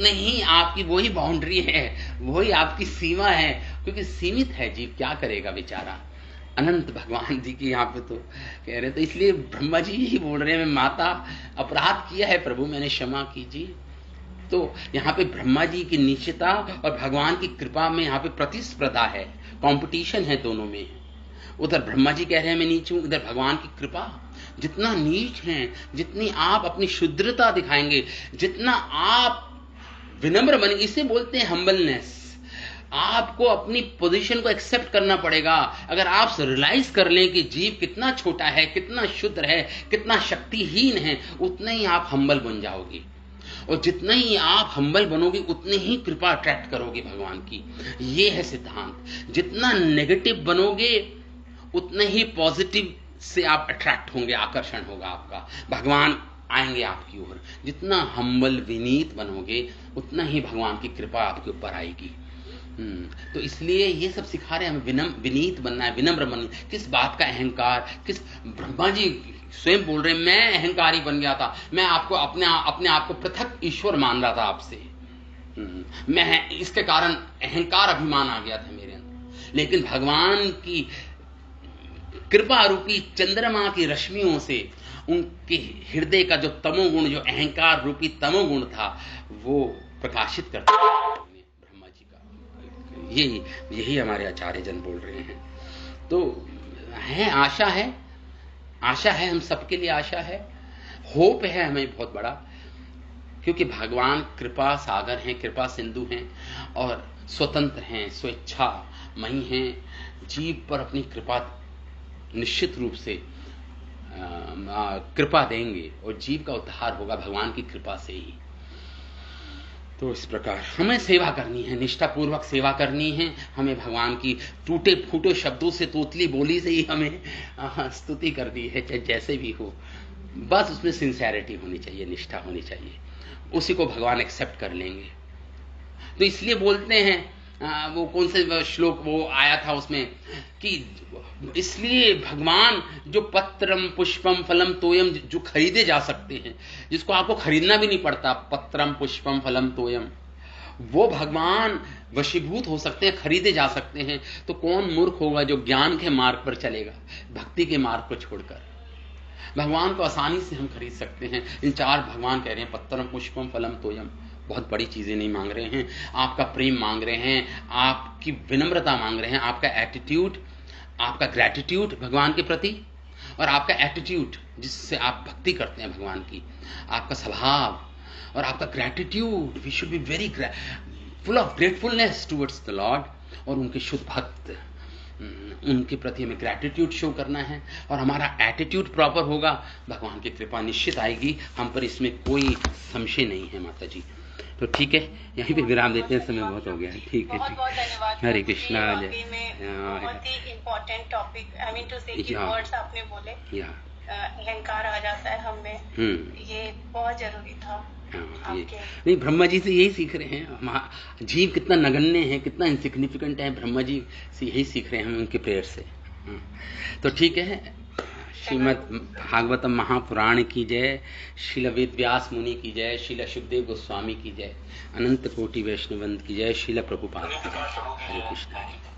ही आपकी वही बाउंड्री है, वही आपकी सीमा है, क्योंकि सीमित है जीव, क्या करेगा बेचारा। अनंत भगवान जी की यहाँ पे तो कह रहे, तो इसलिए ब्रह्मा जी ही बोल रहे हैं, मैं माता अपराध किया है प्रभु, मैंने क्षमा कीजिए। तो यहाँ पे ब्रह्मा जी की नीचता और भगवान की कृपा में यहाँ पे प्रतिस्पर्धा है, कंपटीशन है दोनों में। उधर ब्रह्मा जी कह रहे हैं मैं नीच हूं, इधर भगवान की कृपा। जितना नीच हैं, जितनी आप अपनी शुद्रता दिखाएंगे, जितना आप विनम्र बने, इसे बोलते हैं हम्बलनेस। आपको अपनी पोजीशन को एक्सेप्ट करना पड़ेगा। अगर आप रियलाइज कर लें कि जीव कितना छोटा है, कितना शुद्र है, कितना शक्तिहीन है, उतने ही आप हम्बल बन जाओगे। और जितना ही आप हम्बल बनोगे, उतने ही कृपा अट्रैक्ट करोगे भगवान की। ये है सिद्धांत। जितना नेगेटिव बनोगे, उतने ही पॉजिटिव से आप अट्रैक्ट होंगे, आकर्षण होगा आपका, भगवान आएंगे आपकी ओर। जितना हम्बल विनीत बनोगे, उतना ही भगवान की कृपा आपके ऊपर आएगी। तो इसलिए ये सब सिखा रहे हैं हमें, विनीत बनना है, विनम्र बनना। किस बात का अहंकार, किस, ब्रह्मा जी स्वयं बोल रहे हैं मैं अहंकारी बन गया था, मैं आपको अपने आप को पृथक ईश्वर मान रहा था आपसे, मैं इसके कारण अहंकार अभिमान आ गया था मेरे अंदर। लेकिन भगवान की कृपा रूपी चंद्रमा की रश्मियों से उनके हृदय का जो तमोगुण, जो अहंकार रूपी तमोगुण था, वो प्रकाशित करता है ब्रह्मा जी का। यही हमारे आचार्य जन बोल रहे हैं। तो है, आशा है, हम सबके लिए आशा है, होप है हमें बहुत बड़ा, क्योंकि भगवान कृपा सागर हैं, कृपा सिंधु हैं और स्वतंत्र हैं, स्वेच्छामयी हैं। जीव पर अपनी कृपा निश्चित रूप से कृपा देंगे और जीव का उद्धार होगा भगवान की कृपा से ही। तो इस प्रकार हमें सेवा करनी है, निष्ठापूर्वक सेवा करनी है। हमें भगवान की टूटे फूटे शब्दों से, तोतली बोली से ही हमें स्तुति करनी है, चाहे जैसे भी हो। बस उसमें सिंसियरिटी होनी चाहिए, निष्ठा होनी चाहिए, उसी को भगवान एक्सेप्ट कर लेंगे। तो इसलिए बोलते हैं, वो कौन से श्लोक वो आया था उसमें कि इसलिए भगवान जो पत्रम पुष्पम फलम तोयम, जो खरीदे जा सकते हैं, जिसको आपको खरीदना भी नहीं पड़ता, पत्रम पुष्पम फलम तोयम, वो भगवान वशीभूत हो सकते हैं, खरीदे जा सकते हैं। तो कौन मूर्ख होगा जो ज्ञान के मार्ग पर चलेगा, भक्ति के मार्ग को छोड़कर। भगवान को आसानी से हम खरीद सकते हैं। इन चार भगवान कह रहे हैं पत्रम पुष्पम फलम तोयम, बहुत बड़ी चीजें नहीं मांग रहे हैं, आपका प्रेम मांग रहे हैं, आपकी विनम्रता मांग रहे हैं, आपका एटीट्यूड, आपका ग्रैटिट्यूड भगवान के प्रति, और आपका एटीट्यूड जिससे आप भक्ति करते हैं भगवान की, आपका स्वभाव और आपका gratitude. We should be very full of gratefulness towards the lord, और उनके शुद्ध भक्त, उनके प्रति हमें ग्रैटिट्यूड शो करना है। और हमारा एटीट्यूड प्रॉपर होगा, भगवान की कृपा निश्चित आएगी हम पर, इसमें कोई संशय नहीं है माता जी। तो ठीक है, यहीं पे विराम देते हैं, समय बहुत हो गया है। ठीक है, बहुत धन्यवाद। हरे कृष्णा। बहुत ही important topic, I mean to say कि वर्ड्स आपने बोले, अहंकार आ जाता है हम में, ये बहुत जरूरी था। हाँ, ये नहीं, ब्रह्मा जी से यही सीख रहे हैं। जीव कितना नगण्य है, कितना इनसिग्निफिकेंट है, ब्रह्मा जी से यही सीख रहे हैं हम उनके प्रेयर से। तो ठीक है, श्रीमद् भागवतम महापुराण की जय, श्रील वेद व्यास मुनि की जय, श्रील सुखदेव गोस्वामी की जय, अनंत कोटि वैष्णवंत की जय, श्रील प्रभुपाद की जय। हरे कृष्ण।